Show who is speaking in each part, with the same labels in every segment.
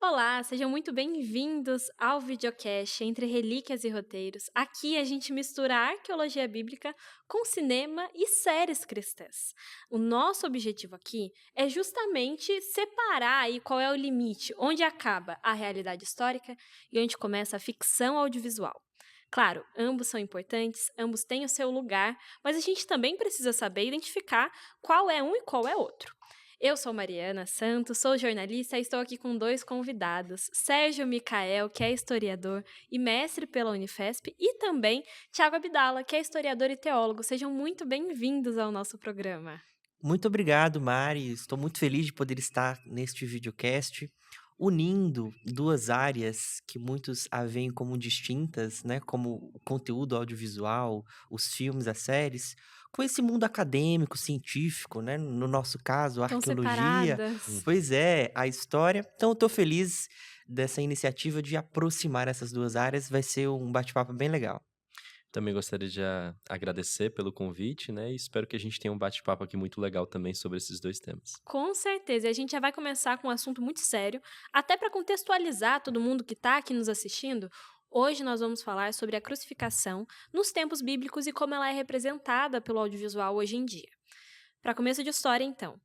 Speaker 1: Olá, sejam muito bem-vindos ao videocast Entre Relíquias e Roteiros. Aqui a gente mistura a arqueologia bíblica com cinema e séries cristãs. O nosso objetivo aqui é justamente separar aí qual é o limite, onde acaba a realidade histórica e onde começa a ficção audiovisual. Claro, ambos são importantes, ambos têm o seu lugar, mas a gente também precisa saber identificar qual é um e qual é outro. Eu sou Mariana Santos, sou jornalista e estou aqui com dois convidados, Sérgio Micael, que é historiador e mestre pela Unifesp, e também Tiago Abdala, que é historiador e teólogo. Sejam muito bem-vindos ao nosso programa.
Speaker 2: Muito obrigado, Mari. Estou muito feliz de poder estar neste videocast, unindo duas áreas que muitos a veem como distintas, né? Como o conteúdo audiovisual, os filmes, as séries, com esse mundo acadêmico, científico, né? No nosso caso, a
Speaker 1: Tão
Speaker 2: arqueologia,
Speaker 1: separadas.
Speaker 2: pois é, a história. Então, eu estou feliz dessa iniciativa de aproximar essas duas áreas. Vai ser um bate-papo bem legal.
Speaker 3: Também gostaria de agradecer pelo convite, né? E espero que a gente tenha um bate-papo aqui muito legal também sobre esses dois temas.
Speaker 1: Com certeza, e a gente já vai começar com um assunto muito sério, até para contextualizar todo mundo que está aqui nos assistindo. Hoje nós vamos falar sobre a crucificação nos tempos bíblicos e como ela é representada pelo audiovisual hoje em dia. Para começo de história, então,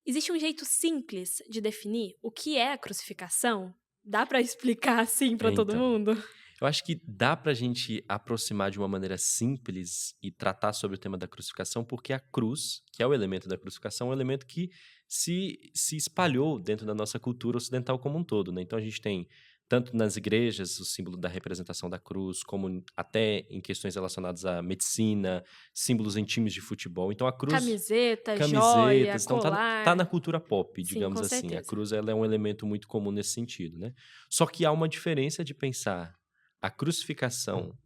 Speaker 1: existe um jeito simples de definir o que é a crucificação? Dá para explicar assim para todo
Speaker 3: Então,
Speaker 1: mundo?
Speaker 3: eu acho que dá pra gente aproximar de uma maneira simples e tratar sobre o tema da crucificação, porque a cruz, que é o elemento da crucificação, é um elemento que se espalhou dentro da nossa cultura ocidental como um todo, né? Então a gente tem, tanto nas igrejas, o símbolo da representação da cruz, como até em questões relacionadas à medicina, símbolos em times de futebol. Então a cruz,
Speaker 1: Camiseta, joia,
Speaker 3: camisetas, então tá
Speaker 1: colar.
Speaker 3: na cultura pop,
Speaker 1: Sim,
Speaker 3: digamos
Speaker 1: com
Speaker 3: assim. A
Speaker 1: certeza.
Speaker 3: cruz ela é um elemento muito comum nesse sentido, né? Só que há uma diferença de pensar a crucificação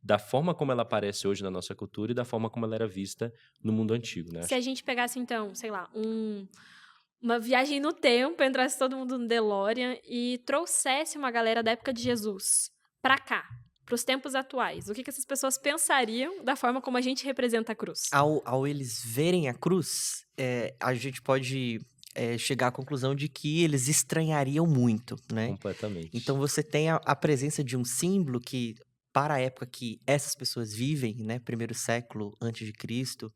Speaker 3: da forma como ela aparece hoje na nossa cultura e da forma como ela era vista no mundo antigo, né?
Speaker 1: Se a gente pegasse então, sei lá, uma viagem no tempo, entrasse todo mundo no DeLorean e trouxesse uma galera da época de Jesus pra cá, pros tempos atuais, o que essas pessoas pensariam da forma como a gente representa a cruz?
Speaker 2: Ao eles verem a cruz, a gente pode chegar à conclusão de que eles estranhariam muito, né? Então
Speaker 3: Completamente.
Speaker 2: você tem a presença de um símbolo que, para a época que essas pessoas vivem, né, primeiro século antes de Cristo,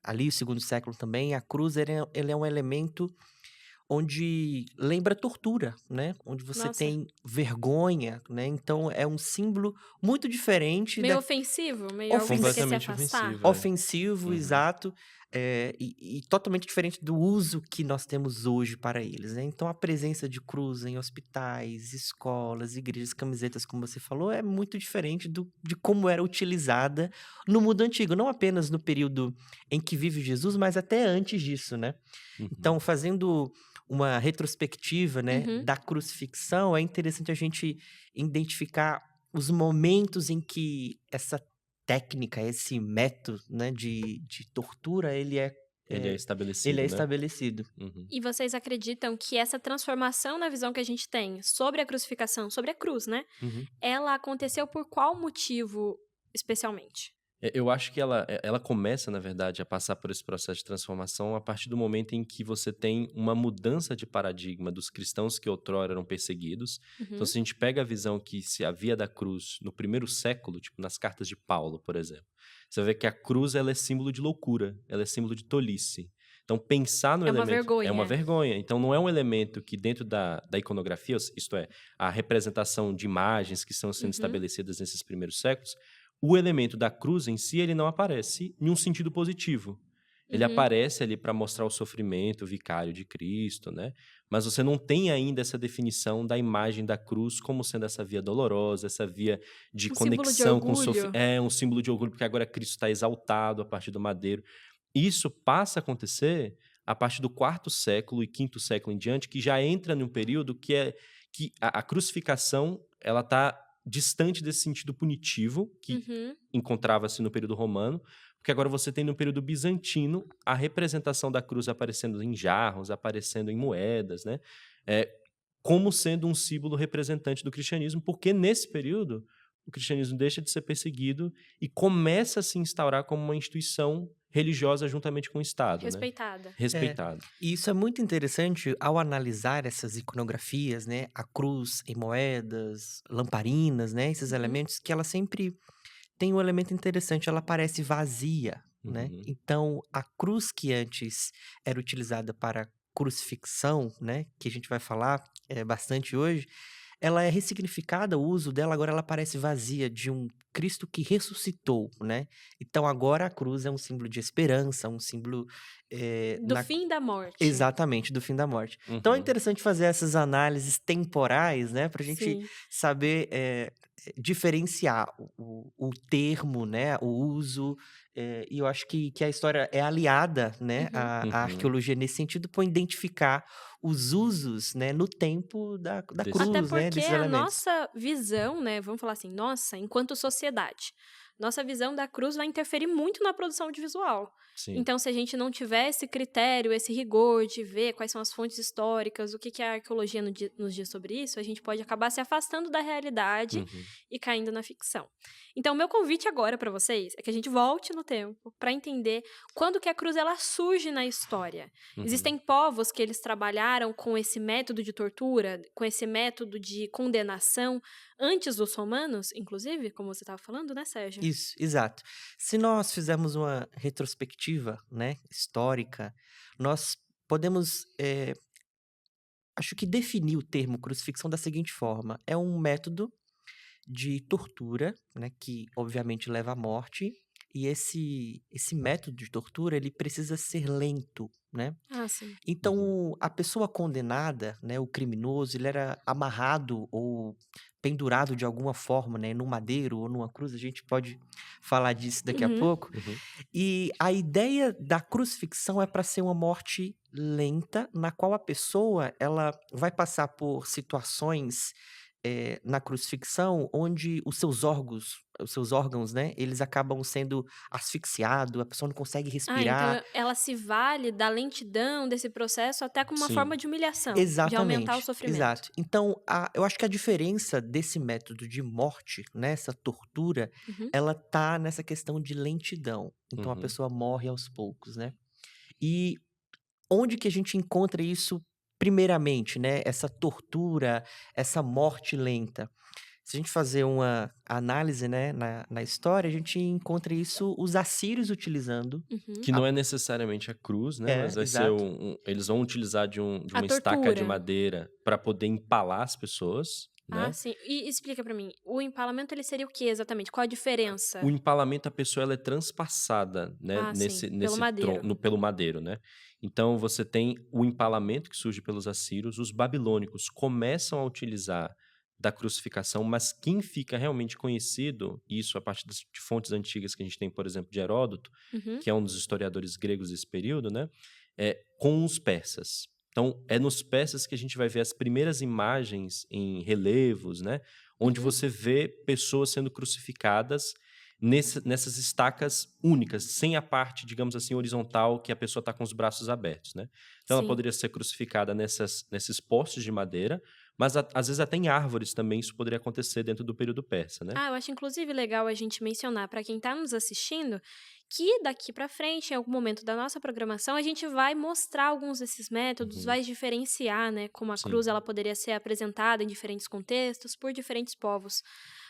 Speaker 2: ali o segundo século também, a cruz ele é um elemento onde lembra tortura, né? Onde você
Speaker 1: Nossa,
Speaker 2: tem vergonha, né? Então é um símbolo muito diferente
Speaker 1: meio ofensivo, meio algo que você quer se
Speaker 3: Completamente
Speaker 1: afastar.
Speaker 3: ofensivo, é.
Speaker 2: ofensivo,
Speaker 3: Uhum.
Speaker 2: exato, e totalmente diferente do uso que nós temos hoje para eles, né. Então a presença de cruz em hospitais, escolas, igrejas, camisetas, como você falou, é muito diferente de como era utilizada no mundo antigo, não apenas no período em que vive Jesus, mas até antes disso, né.
Speaker 3: Uhum.
Speaker 2: Então, fazendo uma retrospectiva, né,
Speaker 1: Uhum.
Speaker 2: da crucifixão, é interessante a gente identificar os momentos em que essa técnica, esse método, né, de tortura,
Speaker 3: Ele é
Speaker 2: é ele é
Speaker 3: estabelecido, né?
Speaker 2: estabelecido.
Speaker 3: Uhum.
Speaker 1: E vocês acreditam que essa transformação na visão que a gente tem sobre a crucificação, sobre a cruz, né,
Speaker 3: Uhum.
Speaker 1: ela aconteceu por qual motivo especialmente?
Speaker 3: Eu acho que ela começa, na verdade, a passar por esse processo de transformação a partir do momento em que você tem uma mudança de paradigma dos cristãos que outrora eram perseguidos. Então,
Speaker 1: Uhum.
Speaker 3: se a gente pega a visão que se havia da cruz no primeiro século, tipo nas cartas de Paulo, por exemplo, você vai ver que a cruz ela é símbolo de loucura, ela é símbolo de tolice. Então, pensar no
Speaker 1: É uma
Speaker 3: elemento é uma
Speaker 1: vergonha.
Speaker 3: vergonha. Então, não é um elemento que dentro da iconografia, isto é, a representação de imagens que estão sendo
Speaker 1: Uhum,
Speaker 3: estabelecidas nesses primeiros séculos, o elemento da cruz em si, ele não aparece em um sentido positivo. Ele
Speaker 1: uhum.
Speaker 3: aparece ali para mostrar o sofrimento vicário de Cristo, né? Mas você não tem ainda essa definição da imagem da cruz como sendo essa via dolorosa, essa via de
Speaker 1: Um símbolo de
Speaker 3: conexão com o sofrimento.
Speaker 1: orgulho.
Speaker 3: É um símbolo de orgulho, porque agora Cristo está exaltado a partir do madeiro. Isso passa a acontecer a partir do quarto século e quinto século em diante, que já entra num período que a crucificação ela está distante desse sentido punitivo que
Speaker 1: Uhum.
Speaker 3: encontrava-se no período romano, porque agora você tem no período bizantino a representação da cruz aparecendo em jarros, aparecendo em moedas, né? É, como sendo um símbolo representante do cristianismo, porque nesse período o cristianismo deixa de ser perseguido e começa a se instaurar como uma instituição religiosa juntamente com o Estado, né?
Speaker 1: Respeitada.
Speaker 3: Respeitado.
Speaker 2: E isso é muito interessante ao analisar essas iconografias, né? A cruz em moedas, lamparinas, né? Esses
Speaker 1: Uhum.
Speaker 2: elementos que ela sempre tem um elemento interessante, ela parece vazia, né?
Speaker 3: Uhum.
Speaker 2: Então, a cruz que antes era utilizada para crucifixão, né? Que a gente vai falar bastante hoje, ela é ressignificada, o uso dela agora ela parece vazia de um Cristo que ressuscitou, né? Então agora a cruz é um símbolo de esperança, um símbolo
Speaker 1: Do fim da morte.
Speaker 2: exatamente do fim da morte. Então é
Speaker 3: Uhum.
Speaker 2: interessante fazer essas análises temporais, né? Pra gente
Speaker 1: Sim.
Speaker 2: saber diferenciar o termo, né? O uso. E eu acho que a história é aliada, né?
Speaker 1: Uhum.
Speaker 2: À
Speaker 3: Uhum.
Speaker 2: arqueologia nesse sentido, para identificar os usos, né? No tempo da
Speaker 3: Desse
Speaker 1: Até
Speaker 2: cruz, né?
Speaker 1: porque
Speaker 2: Desses
Speaker 1: a
Speaker 2: elementos.
Speaker 1: nossa visão, né, vamos falar assim, nossa, enquanto sociedade, nossa visão da cruz vai interferir muito na produção audiovisual.
Speaker 3: Sim.
Speaker 1: Então, se a gente não tiver esse critério, esse rigor de ver quais são as fontes históricas, o que a arqueologia nos diz sobre isso, a gente pode acabar se afastando da realidade
Speaker 3: Uhum.
Speaker 1: e caindo na ficção. Então, o meu convite agora para vocês é que a gente volte no tempo para entender quando que a cruz ela surge na história.
Speaker 3: Uhum.
Speaker 1: Existem povos que eles trabalharam com esse método de tortura, com esse método de condenação antes dos romanos, inclusive, como você estava falando, né, Sérgio?
Speaker 2: Isso, exato. Se nós fizermos uma retrospectiva, né, histórica, nós podemos, acho que definir o termo crucifixão da seguinte forma: é um método de tortura, né, que obviamente leva à morte, e esse método de tortura ele precisa ser lento, né?
Speaker 1: Ah, sim.
Speaker 2: Então, a pessoa condenada, né, o criminoso, ele era amarrado ou pendurado de alguma forma, né, num madeiro ou numa cruz. A gente pode falar disso daqui a
Speaker 1: Uhum.
Speaker 2: pouco.
Speaker 3: Uhum.
Speaker 2: E a ideia da crucifixão é para ser uma morte lenta, na qual a pessoa ela vai passar por situações na crucifixão onde os seus órgãos, né, eles acabam sendo asfixiados, a pessoa não consegue
Speaker 1: Ah, então
Speaker 2: respirar.
Speaker 1: ela se vale da lentidão desse processo até como uma
Speaker 3: Sim.
Speaker 1: forma de humilhação, de aumentar o
Speaker 2: Exatamente,
Speaker 1: sofrimento.
Speaker 2: exato. Então, eu acho que a diferença desse método de morte, né, essa tortura,
Speaker 1: Uhum.
Speaker 2: ela tá nessa questão de lentidão. Então, a
Speaker 3: Uhum.
Speaker 2: pessoa morre aos poucos, né? E onde que a gente encontra isso primeiramente, né? Essa tortura, essa morte lenta. Se a gente fazer uma análise, né, na história, a gente encontra isso os assírios utilizando.
Speaker 1: Uhum.
Speaker 3: Que não é necessariamente a cruz, né? Mas vai ser
Speaker 2: Exato.
Speaker 3: eles vão utilizar de
Speaker 1: A
Speaker 3: uma estaca de
Speaker 1: tortura.
Speaker 3: madeira para poder empalar as pessoas,
Speaker 1: Ah,
Speaker 3: né?
Speaker 1: sim. E explica pra mim, o empalamento ele seria o que exatamente? Qual a diferença?
Speaker 3: O empalamento, a pessoa ela é transpassada, né?
Speaker 1: Ah, sim, pelo
Speaker 3: Nesse
Speaker 1: madeiro.
Speaker 3: pelo madeiro, né? Então você tem o empalamento que surge pelos assírios, os babilônicos começam a utilizar da crucificação, mas quem fica realmente conhecido, isso a partir de fontes antigas que a gente tem, por exemplo, de Heródoto,
Speaker 1: Uhum.
Speaker 3: que é um dos historiadores gregos desse período, né? É com os persas. Então, é nos persas que a gente vai ver as primeiras imagens em relevos, né? Onde
Speaker 1: Uhum.
Speaker 3: você vê pessoas sendo crucificadas nessas estacas únicas, sem a parte, digamos assim, horizontal, que a pessoa está com os braços abertos, né? Então, ela
Speaker 1: Sim.
Speaker 3: poderia ser crucificada nesses postes de madeira, mas às vezes até em árvores também isso poderia acontecer dentro do período persa, né?
Speaker 1: Ah, eu acho inclusive legal a gente mencionar para quem está nos assistindo que daqui para frente, em algum momento da nossa programação, a gente vai mostrar alguns desses métodos,
Speaker 3: Uhum.
Speaker 1: vai diferenciar, né, como a
Speaker 3: Sim.
Speaker 1: cruz ela poderia ser apresentada em diferentes contextos por diferentes povos.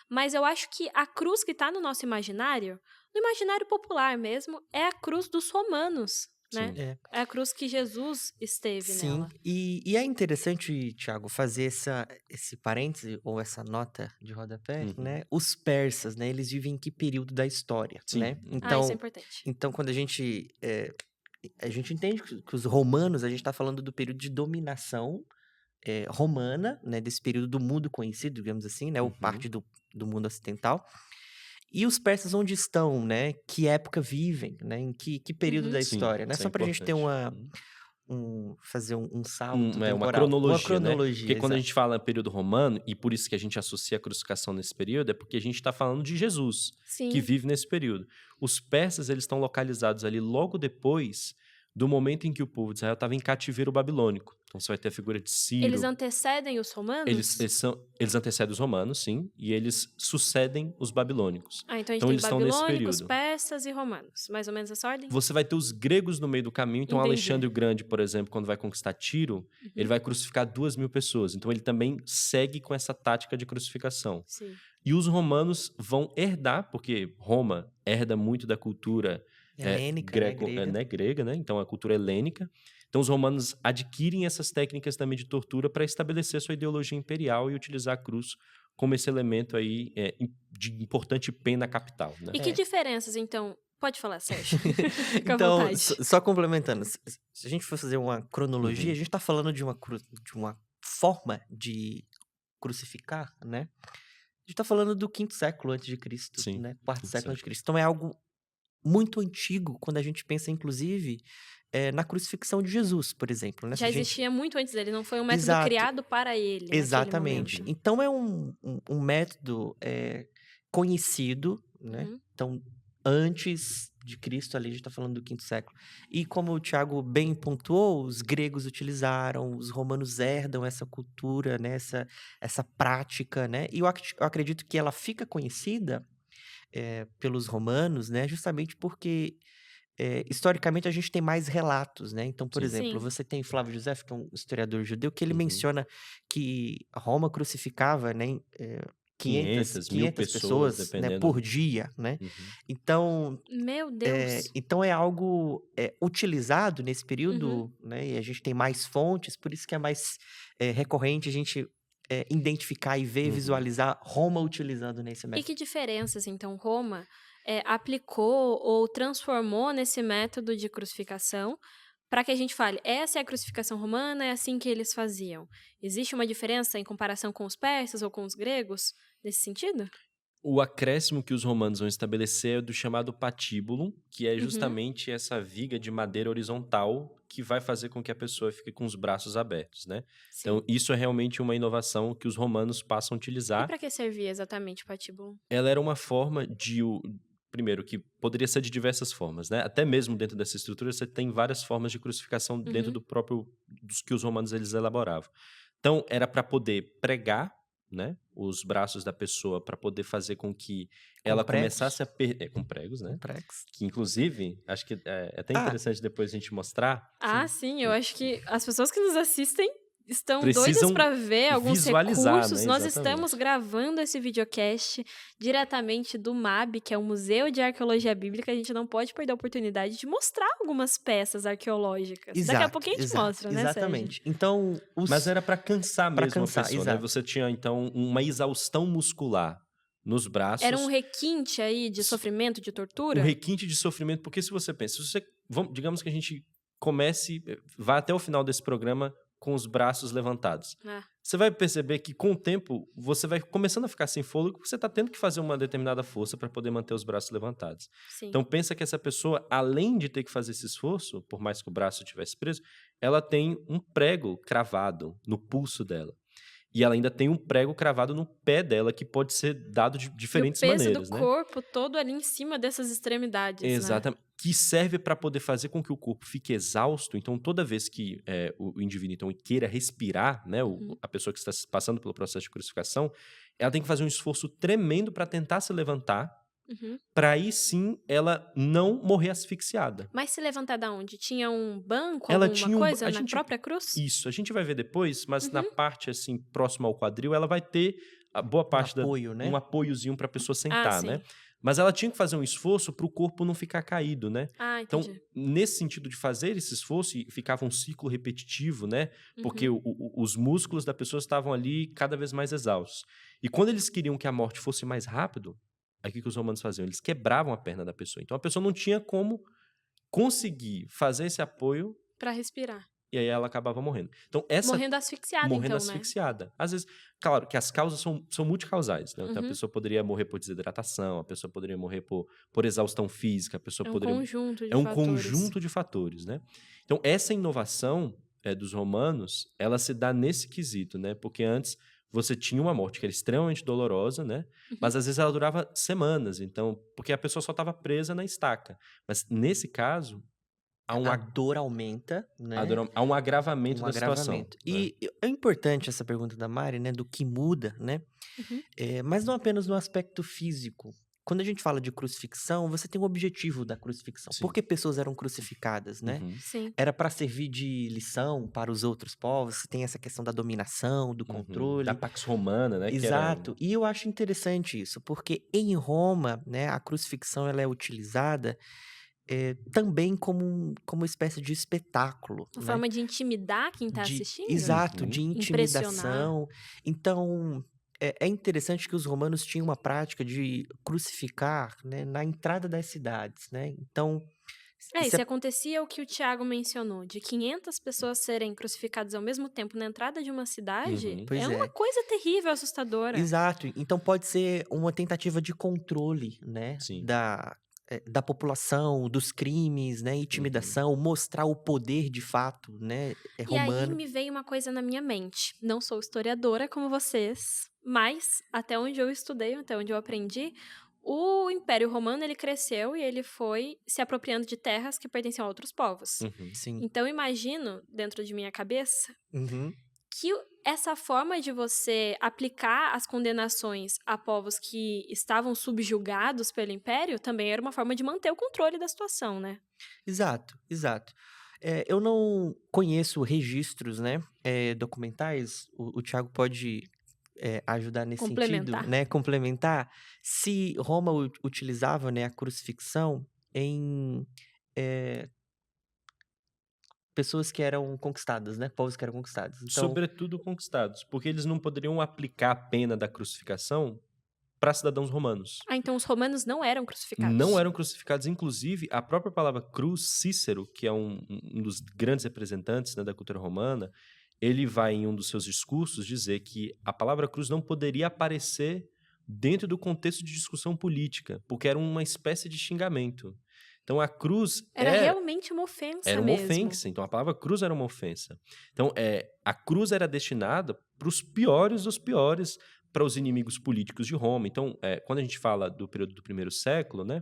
Speaker 1: Mas eu acho que a cruz que está no nosso imaginário, no imaginário popular mesmo, é a cruz dos romanos, né?
Speaker 3: Sim.
Speaker 2: É.
Speaker 1: É a cruz que Jesus esteve
Speaker 2: Sim,
Speaker 1: nela.
Speaker 2: e é interessante, Thiago, fazer esse parêntese ou essa nota de rodapé,
Speaker 3: Uhum.
Speaker 2: né? Os persas, né? Eles vivem em que período da história,
Speaker 3: Sim.
Speaker 2: né?
Speaker 3: Uhum.
Speaker 1: Ah, isso é
Speaker 2: Então,
Speaker 1: importante.
Speaker 2: então quando a gente entende que os romanos, a gente está falando do período de dominação romana, né? Desse período do mundo conhecido, digamos assim, né? Ou
Speaker 3: Uhum.
Speaker 2: parte do mundo ocidental. E os persas onde estão, né? Que época vivem, né? Em que período
Speaker 1: Uhum.
Speaker 2: da
Speaker 3: Sim,
Speaker 2: história, né?
Speaker 3: isso é
Speaker 2: Só para a gente ter
Speaker 3: importante.
Speaker 2: fazer um salto
Speaker 3: Uma
Speaker 2: temporal, uma
Speaker 3: cronologia, né? Porque
Speaker 2: cronologia,
Speaker 3: quando a
Speaker 2: exato.
Speaker 3: gente fala período romano, e por isso que a gente associa a crucificação nesse período, é porque a gente está falando de Jesus, que
Speaker 1: Sim.
Speaker 3: vive nesse período. Os persas, eles estão localizados ali logo depois do momento em que o povo de Israel estava em cativeiro babilônico. Então você vai ter a figura de Ciro.
Speaker 1: Eles antecedem os romanos?
Speaker 3: Eles antecedem os romanos, sim, e eles sucedem os babilônicos.
Speaker 1: Então a gente
Speaker 3: Então
Speaker 1: tem
Speaker 3: eles estão nesse
Speaker 1: babilônicos,
Speaker 3: período.
Speaker 1: persas e romanos. Mais ou menos essa ordem?
Speaker 3: Você vai ter os gregos no meio do caminho. Então
Speaker 1: Entendi.
Speaker 3: Alexandre o Grande, por exemplo, quando vai conquistar Tiro, ele vai crucificar 2.000 pessoas. Então ele também segue com essa tática de crucificação.
Speaker 1: Sim.
Speaker 3: E os romanos vão herdar, porque Roma herda muito da cultura
Speaker 2: Helênica, né, grega.
Speaker 3: grega, né? Então a cultura helênica. Então os romanos adquirem essas técnicas também de tortura para estabelecer sua ideologia imperial e utilizar a cruz como esse elemento aí de importante pena capital, né?
Speaker 1: E que diferenças, então? Pode falar, Sérgio. Fica à
Speaker 2: Então,
Speaker 1: vontade.
Speaker 2: só complementando, se a gente for fazer uma cronologia, a gente está falando de uma forma de crucificar, né? A gente está falando do 5º século antes de Cristo,
Speaker 3: Sim,
Speaker 2: né? 4º
Speaker 3: 5º
Speaker 2: século antes de
Speaker 3: século.
Speaker 2: Cristo. Então é algo muito antigo quando a gente pensa, inclusive, na crucifixão de Jesus, por exemplo, né?
Speaker 1: Já
Speaker 2: Se a gente-
Speaker 1: existia muito antes dele, não foi um método
Speaker 2: Exato.
Speaker 1: criado para ele naquele
Speaker 2: Exatamente.
Speaker 1: momento.
Speaker 2: Então é um método conhecido, né?
Speaker 1: Uhum.
Speaker 2: Então, antes de Cristo, ali a gente está falando do 5º século. E como o Tiago bem pontuou, os gregos utilizaram, os romanos herdam essa cultura, né? Essa prática, né? E eu acredito que ela fica conhecida pelos romanos, né? Justamente porque historicamente a gente tem mais relatos, né? Então, por
Speaker 3: Sim.
Speaker 2: exemplo,
Speaker 1: Sim.
Speaker 2: você tem Flávio Josefo, que é um historiador judeu, que ele
Speaker 3: Uhum.
Speaker 2: menciona que Roma crucificava, né, 500
Speaker 3: 1.000
Speaker 2: pessoas, né,
Speaker 3: dependendo.
Speaker 2: por dia, né?
Speaker 3: Uhum.
Speaker 2: Então,
Speaker 1: Meu Deus.
Speaker 2: então é algo utilizado nesse
Speaker 1: Uhum.
Speaker 2: período, né? E a gente tem mais fontes, por isso que é mais recorrente a gente identificar e ver,
Speaker 3: Uhum.
Speaker 2: visualizar Roma utilizando nesse
Speaker 1: E
Speaker 2: método.
Speaker 1: que diferenças, então, Roma aplicou ou transformou nesse método de crucificação para que a gente fale, essa é a crucificação romana, é assim que eles faziam? Existe uma diferença em comparação com os persas ou com os gregos nesse sentido?
Speaker 3: O acréscimo que os romanos vão estabelecer é do chamado patíbulo, que é
Speaker 1: Uhum.
Speaker 3: justamente essa viga de madeira horizontal que vai fazer com que a pessoa fique com os braços abertos, né?
Speaker 1: Sim.
Speaker 3: Então, isso é realmente uma inovação que os romanos passam a
Speaker 1: E
Speaker 3: utilizar.
Speaker 1: para que servia exatamente o patíbulo?
Speaker 3: Ela era uma forma primeiro, que poderia ser de diversas formas, né? Até mesmo dentro dessa estrutura, você tem várias formas de crucificação dentro
Speaker 1: Uhum.
Speaker 3: dos que os romanos eles elaboravam. Então, era para poder pregar, né, os braços da pessoa, para poder fazer com que
Speaker 2: Com
Speaker 3: ela
Speaker 2: pregos?
Speaker 3: começasse a perder. Com pregos, né?
Speaker 2: Com pregos.
Speaker 3: Que, inclusive, acho que é até
Speaker 2: Ah,
Speaker 3: interessante depois a gente mostrar.
Speaker 1: Ah, sim, eu acho que as pessoas que nos assistem estão doidas
Speaker 3: Precisam
Speaker 1: para ver alguns
Speaker 3: visualizar,
Speaker 1: recursos.
Speaker 3: né?
Speaker 1: Nós
Speaker 3: Exatamente.
Speaker 1: estamos gravando esse videocast diretamente do MAB, que é o Museu de Arqueologia Bíblica. A gente não pode perder a oportunidade de mostrar algumas peças arqueológicas. Daqui a pouquinho a gente mostra, né, Sérgio?
Speaker 2: Exatamente. Então,
Speaker 3: Mas era para cansar
Speaker 2: Pra
Speaker 3: mesmo
Speaker 2: cansar,
Speaker 3: a pessoa, né?
Speaker 2: exato.
Speaker 3: Você tinha, então, uma exaustão muscular nos braços.
Speaker 1: Era um requinte aí de sofrimento, de tortura?
Speaker 3: Um requinte de sofrimento, porque se você pensa, digamos que a gente vá até o final desse programa com os braços levantados.
Speaker 1: Ah,
Speaker 3: Você vai perceber que com o tempo você vai começando a ficar sem fôlego, porque você está tendo que fazer uma determinada força para poder manter os braços levantados.
Speaker 1: sim.
Speaker 3: Então pensa que essa pessoa, além de ter que fazer esse esforço, por mais que o braço estivesse preso, ela tem um prego cravado no pulso dela. E ela ainda tem um prego cravado no pé dela, que pode ser dado de diferentes
Speaker 1: e o peso
Speaker 3: maneiras,
Speaker 1: do
Speaker 3: né?
Speaker 1: corpo todo ali em cima dessas extremidades, né?
Speaker 3: Exatamente. Que serve para poder fazer com que o corpo fique exausto. Então, toda vez que o indivíduo então, queira respirar, né, a pessoa que está passando pelo processo de crucificação, ela tem que fazer um esforço tremendo para tentar se levantar, para aí sim ela não morrer asfixiada.
Speaker 1: Mas se levantar da onde? Tinha um banco,
Speaker 3: Ela
Speaker 1: alguma
Speaker 3: tinha
Speaker 1: coisa na própria cruz?
Speaker 3: Isso, a gente vai ver depois, mas na parte assim próxima ao quadril, ela vai ter a boa parte
Speaker 2: apoio, né?
Speaker 3: um apoiozinho para a pessoa sentar,
Speaker 1: Ah, sim.
Speaker 3: né? Mas ela tinha que fazer um esforço para o corpo não ficar caído, né?
Speaker 1: Ah,
Speaker 3: Então,
Speaker 1: entendi.
Speaker 3: nesse sentido de fazer esse esforço, e ficava um ciclo repetitivo, né? Porque os músculos da pessoa estavam ali cada vez mais exaustos. E quando eles queriam que a morte fosse mais rápido, aí o que os romanos faziam? Eles quebravam a perna da pessoa. Então, a pessoa não tinha como conseguir fazer esse apoio
Speaker 1: Pra respirar.
Speaker 3: e aí ela acabava morrendo. Então,
Speaker 1: Morrendo asfixiada,
Speaker 3: morrendo
Speaker 1: então, né?
Speaker 3: asfixiada. Às vezes, claro que as causas são multicausais, né? Então, a pessoa poderia morrer por desidratação, a pessoa poderia morrer por exaustão física, a pessoa
Speaker 1: É um
Speaker 3: poderia...
Speaker 1: conjunto de
Speaker 3: É um
Speaker 1: fatores.
Speaker 3: conjunto de fatores, né? Então, essa inovação dos romanos, ela se dá nesse quesito, né? Porque antes você tinha uma morte que era extremamente dolorosa, né? Mas às vezes ela durava semanas, então, porque a pessoa só estava presa na estaca. Mas nesse caso, Há um,
Speaker 2: a
Speaker 3: ag-
Speaker 2: dor aumenta, né?
Speaker 3: há um agravamento
Speaker 2: Um
Speaker 3: da situação,
Speaker 2: agravamento.
Speaker 3: né?
Speaker 2: E é importante essa pergunta da Mari, né? Do que muda, né?
Speaker 1: Uhum.
Speaker 2: Mas não apenas no aspecto físico. Quando a gente fala de crucifixão, você tem um objetivo da crucifixão.
Speaker 3: Sim.
Speaker 2: Por que pessoas eram crucificadas, né?
Speaker 3: Uhum.
Speaker 1: Sim.
Speaker 2: Era para servir de lição para os outros povos. Você tem essa questão da dominação, do
Speaker 3: Uhum.
Speaker 2: controle.
Speaker 3: Da Pax Romana, né? Que era...
Speaker 2: Exato. E eu acho interessante isso, porque em Roma, né, a crucifixão ela é utilizada também como uma espécie de espetáculo,
Speaker 1: Uma
Speaker 2: né?
Speaker 1: forma de intimidar quem tá assistindo?
Speaker 2: Exato,
Speaker 3: Uhum.
Speaker 2: de
Speaker 1: Impressionar.
Speaker 2: intimidação. Então, é interessante que os romanos tinham uma prática de crucificar, né, na entrada das cidades, né? Então,
Speaker 1: E
Speaker 2: isso
Speaker 1: se acontecia o que o Tiago mencionou, de 500 pessoas serem crucificadas ao mesmo tempo na entrada de uma cidade,
Speaker 3: Uhum.
Speaker 2: pois
Speaker 1: é uma
Speaker 2: é.
Speaker 1: coisa terrível, assustadora.
Speaker 2: Exato. Então pode ser uma tentativa de controle, né,
Speaker 3: Sim.
Speaker 2: da população, dos crimes, né,
Speaker 3: Uhum.
Speaker 2: intimidação, mostrar o poder de fato, né,
Speaker 1: E aí
Speaker 2: romano.
Speaker 1: me veio uma coisa na minha mente. Não sou historiadora como vocês, mas até onde eu estudei, até onde eu aprendi, o Império Romano ele cresceu e ele foi se apropriando de terras que pertenciam a outros povos.
Speaker 3: Uhum.
Speaker 2: Sim.
Speaker 1: Então imagino, dentro de minha cabeça,
Speaker 2: Uhum.
Speaker 1: que essa forma de você aplicar as condenações a povos que estavam subjugados pelo Império também era uma forma de manter o controle da situação, né?
Speaker 2: Exato, exato. Eu não conheço registros, né, documentais. O Thiago pode ajudar nesse sentido,
Speaker 1: Complementar.
Speaker 2: né, complementar. Se Roma utilizava, né, a crucifixão em eh, pessoas que eram conquistadas, né, povos que eram conquistados. Então,
Speaker 3: Sobretudo conquistados, porque eles não poderiam aplicar a pena da crucificação para cidadãos romanos.
Speaker 1: Ah, então os romanos não eram crucificados.
Speaker 3: Não eram crucificados, inclusive a própria palavra cruz, Cícero, que é um dos grandes representantes, né, da cultura romana, ele vai em um dos seus discursos dizer que a palavra cruz não poderia aparecer dentro do contexto de discussão política, porque era uma espécie de xingamento. Então a cruz
Speaker 1: Era realmente uma ofensa
Speaker 3: era uma
Speaker 1: mesmo.
Speaker 3: ofensa. Então a palavra cruz era uma ofensa. Então a cruz era destinada para os piores dos piores, para os inimigos políticos de Roma. Então, quando a gente fala do período do primeiro século, né,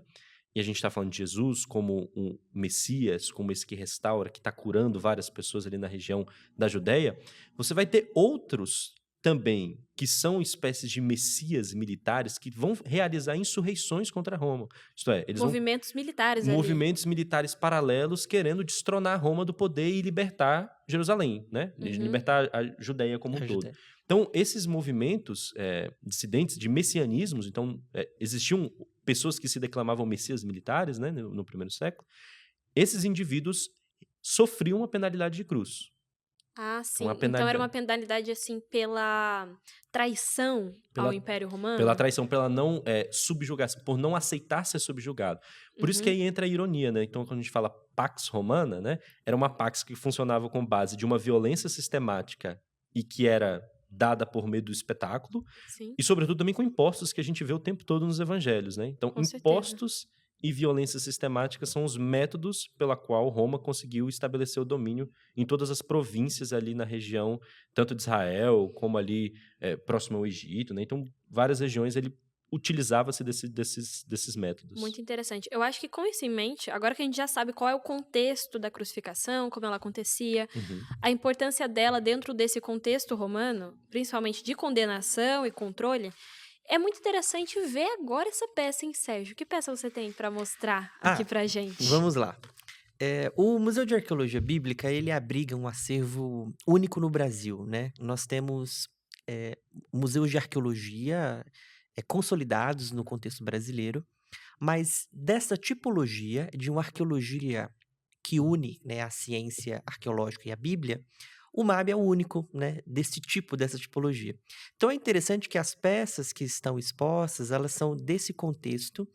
Speaker 3: e a gente está falando de Jesus como um Messias, como esse que restaura, que está curando várias pessoas ali na região da Judéia, você vai ter outros também que são espécies de messias militares que vão realizar insurreições contra Roma. Isto é, eles vão
Speaker 1: Movimentos militares ali.
Speaker 3: movimentos militares paralelos querendo destronar Roma do poder e libertar Jerusalém, né?
Speaker 1: Uhum.
Speaker 3: Libertar a Judéia como um
Speaker 2: a
Speaker 3: todo.
Speaker 2: Judéia.
Speaker 3: Então, esses movimentos dissidentes de messianismos, então, existiam pessoas que se declamavam messias militares, né, no primeiro século, esses indivíduos sofriam uma penalidade de cruz.
Speaker 1: Ah, sim.
Speaker 3: Uma
Speaker 1: Então era
Speaker 3: penalidade.
Speaker 1: uma penalidade, assim, pela traição ao
Speaker 3: Pela-
Speaker 1: Império Romano?
Speaker 3: Pela traição, pela não subjugação, por não aceitar ser subjugado. Por isso que aí entra a ironia, né? Então, quando a gente fala Pax Romana, né? Era uma Pax que funcionava com base de uma violência sistemática e que era dada por meio do espetáculo,
Speaker 1: Sim.
Speaker 3: e sobretudo também com impostos que a gente vê o tempo todo nos evangelhos, né? Então,
Speaker 1: Com certeza.
Speaker 3: impostos e violência sistemática são os métodos pela qual Roma conseguiu estabelecer o domínio em todas as províncias ali na região, tanto de Israel como ali próximo ao Egito, né? Então, várias regiões ele utilizava-se desses métodos.
Speaker 1: Muito interessante. Eu acho que com isso em mente, agora que a gente já sabe qual é o contexto da crucificação, como ela acontecia,
Speaker 3: Uhum.
Speaker 1: a importância dela dentro desse contexto romano, principalmente de condenação e controle, é muito interessante ver agora essa peça, hein, Sérgio? Que peça você tem pra mostrar aqui pra gente?
Speaker 2: Vamos lá. O Museu de Arqueologia Bíblica, ele abriga um acervo único no Brasil, né? Nós temos museus de arqueologia consolidados no contexto brasileiro, mas dessa tipologia, de uma arqueologia que une, né, a ciência arqueológica e a Bíblia, o MAB é o único, né, dessa tipologia. Então é interessante que as peças que estão expostas, elas são desse contexto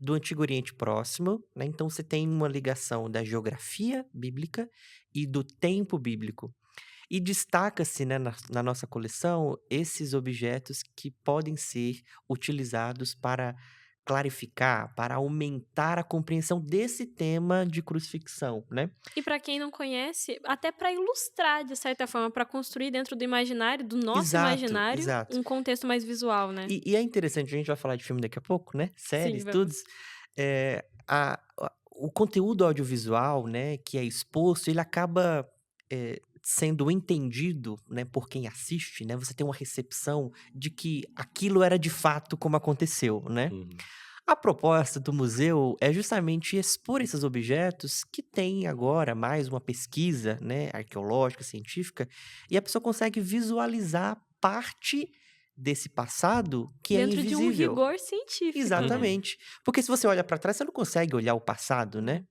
Speaker 2: do Antigo Oriente Próximo, né? Então você tem uma ligação da geografia bíblica e do tempo bíblico. E destaca-se, né, na nossa coleção esses objetos que podem ser utilizados para clarificar, para aumentar a compreensão desse tema de crucifixão, né?
Speaker 1: E pra quem não conhece, até pra ilustrar, de certa forma, pra construir dentro do imaginário, do nosso
Speaker 2: Exato,
Speaker 1: imaginário,
Speaker 2: exato.
Speaker 1: um contexto mais visual, né?
Speaker 2: E é interessante, a gente vai falar de filme daqui a pouco, né? Séries,
Speaker 1: vamos.
Speaker 2: tudo. o conteúdo audiovisual, né, que é exposto, ele acaba sendo entendido, né, por quem assiste, né? Você tem uma recepção de que aquilo era de fato como aconteceu, né?
Speaker 3: Uhum.
Speaker 2: A proposta do museu é justamente expor esses objetos que têm agora mais uma pesquisa, né, arqueológica, científica, e a pessoa consegue visualizar parte desse passado que é
Speaker 1: Dentro de um
Speaker 2: invisível.
Speaker 1: rigor científico, né?
Speaker 3: Uhum.
Speaker 2: Exatamente. Porque se você olha para trás, você não consegue olhar o passado, né?
Speaker 1: Uhum.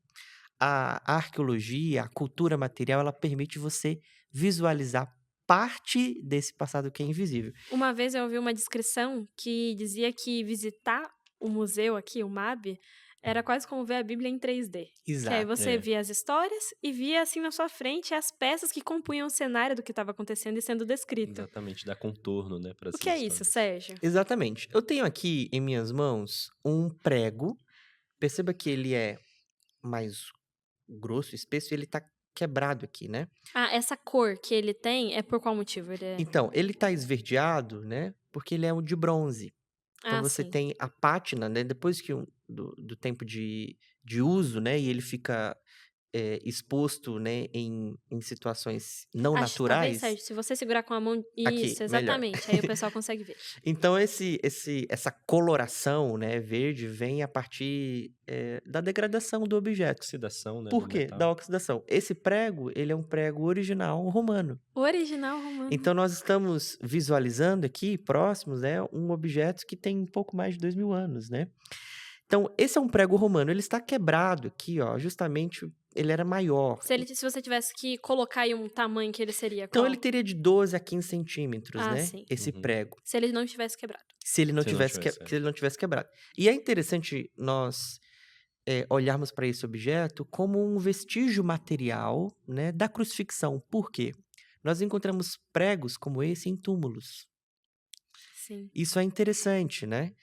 Speaker 2: A arqueologia, a cultura material, ela permite você visualizar parte desse passado que é invisível.
Speaker 1: Uma vez eu ouvi uma descrição que dizia que visitar o museu aqui, o MAB, era quase como ver a Bíblia em 3D. Que aí
Speaker 2: Exato.
Speaker 1: você
Speaker 3: É.
Speaker 1: via as histórias e via assim na sua frente as peças que compunham o cenário do que estava acontecendo e sendo descrito.
Speaker 3: Exatamente, dá contorno, né, para
Speaker 1: O
Speaker 3: essas
Speaker 1: que é isso,
Speaker 3: histórias.
Speaker 1: Sérgio?
Speaker 2: Exatamente. Eu tenho aqui em minhas mãos um prego. Perceba que ele é mais grosso, espesso, e ele tá quebrado aqui, né?
Speaker 1: Ah, essa cor que ele tem é por qual motivo? Ele é...
Speaker 2: Então, ele tá esverdeado, né? Porque ele é um de bronze. Então
Speaker 1: Ah,
Speaker 2: você
Speaker 1: sim.
Speaker 2: tem a pátina, né? Depois que do tempo de uso, né? E ele fica exposto, né? Em situações não
Speaker 1: Acho, talvez,
Speaker 2: naturais.
Speaker 1: Sérgio, se você segurar com a mão...
Speaker 2: Aqui,
Speaker 1: Isso,
Speaker 2: melhor.
Speaker 1: exatamente. Aí o pessoal consegue ver.
Speaker 2: Então essa coloração, né, verde vem a partir da degradação do objeto.
Speaker 3: Oxidação, né, do
Speaker 2: Por quê?
Speaker 3: metal.
Speaker 2: Da oxidação. Esse prego, ele é um prego original romano.
Speaker 1: O original romano.
Speaker 2: Então nós estamos visualizando aqui, próximos, né, um objeto que tem um pouco mais de 2000 anos, né? Então esse é um prego romano, ele está quebrado aqui, ó, justamente ele era maior.
Speaker 1: Se você tivesse que colocar aí um tamanho que ele seria,
Speaker 2: Então
Speaker 1: qual?
Speaker 2: ele teria de 12 a 15 centímetros,
Speaker 1: Ah,
Speaker 2: né?
Speaker 1: sim.
Speaker 2: Esse
Speaker 3: Uhum.
Speaker 2: prego.
Speaker 1: Se ele não tivesse quebrado.
Speaker 2: Se ele não
Speaker 3: Se não
Speaker 2: tivesse,
Speaker 3: tivesse,
Speaker 2: se ele não tivesse quebrado. E é interessante nós olharmos para esse objeto como um vestígio material, né, da crucifixão. Por quê? Nós encontramos pregos como esse em túmulos.
Speaker 1: Sim.
Speaker 2: Isso é interessante, né?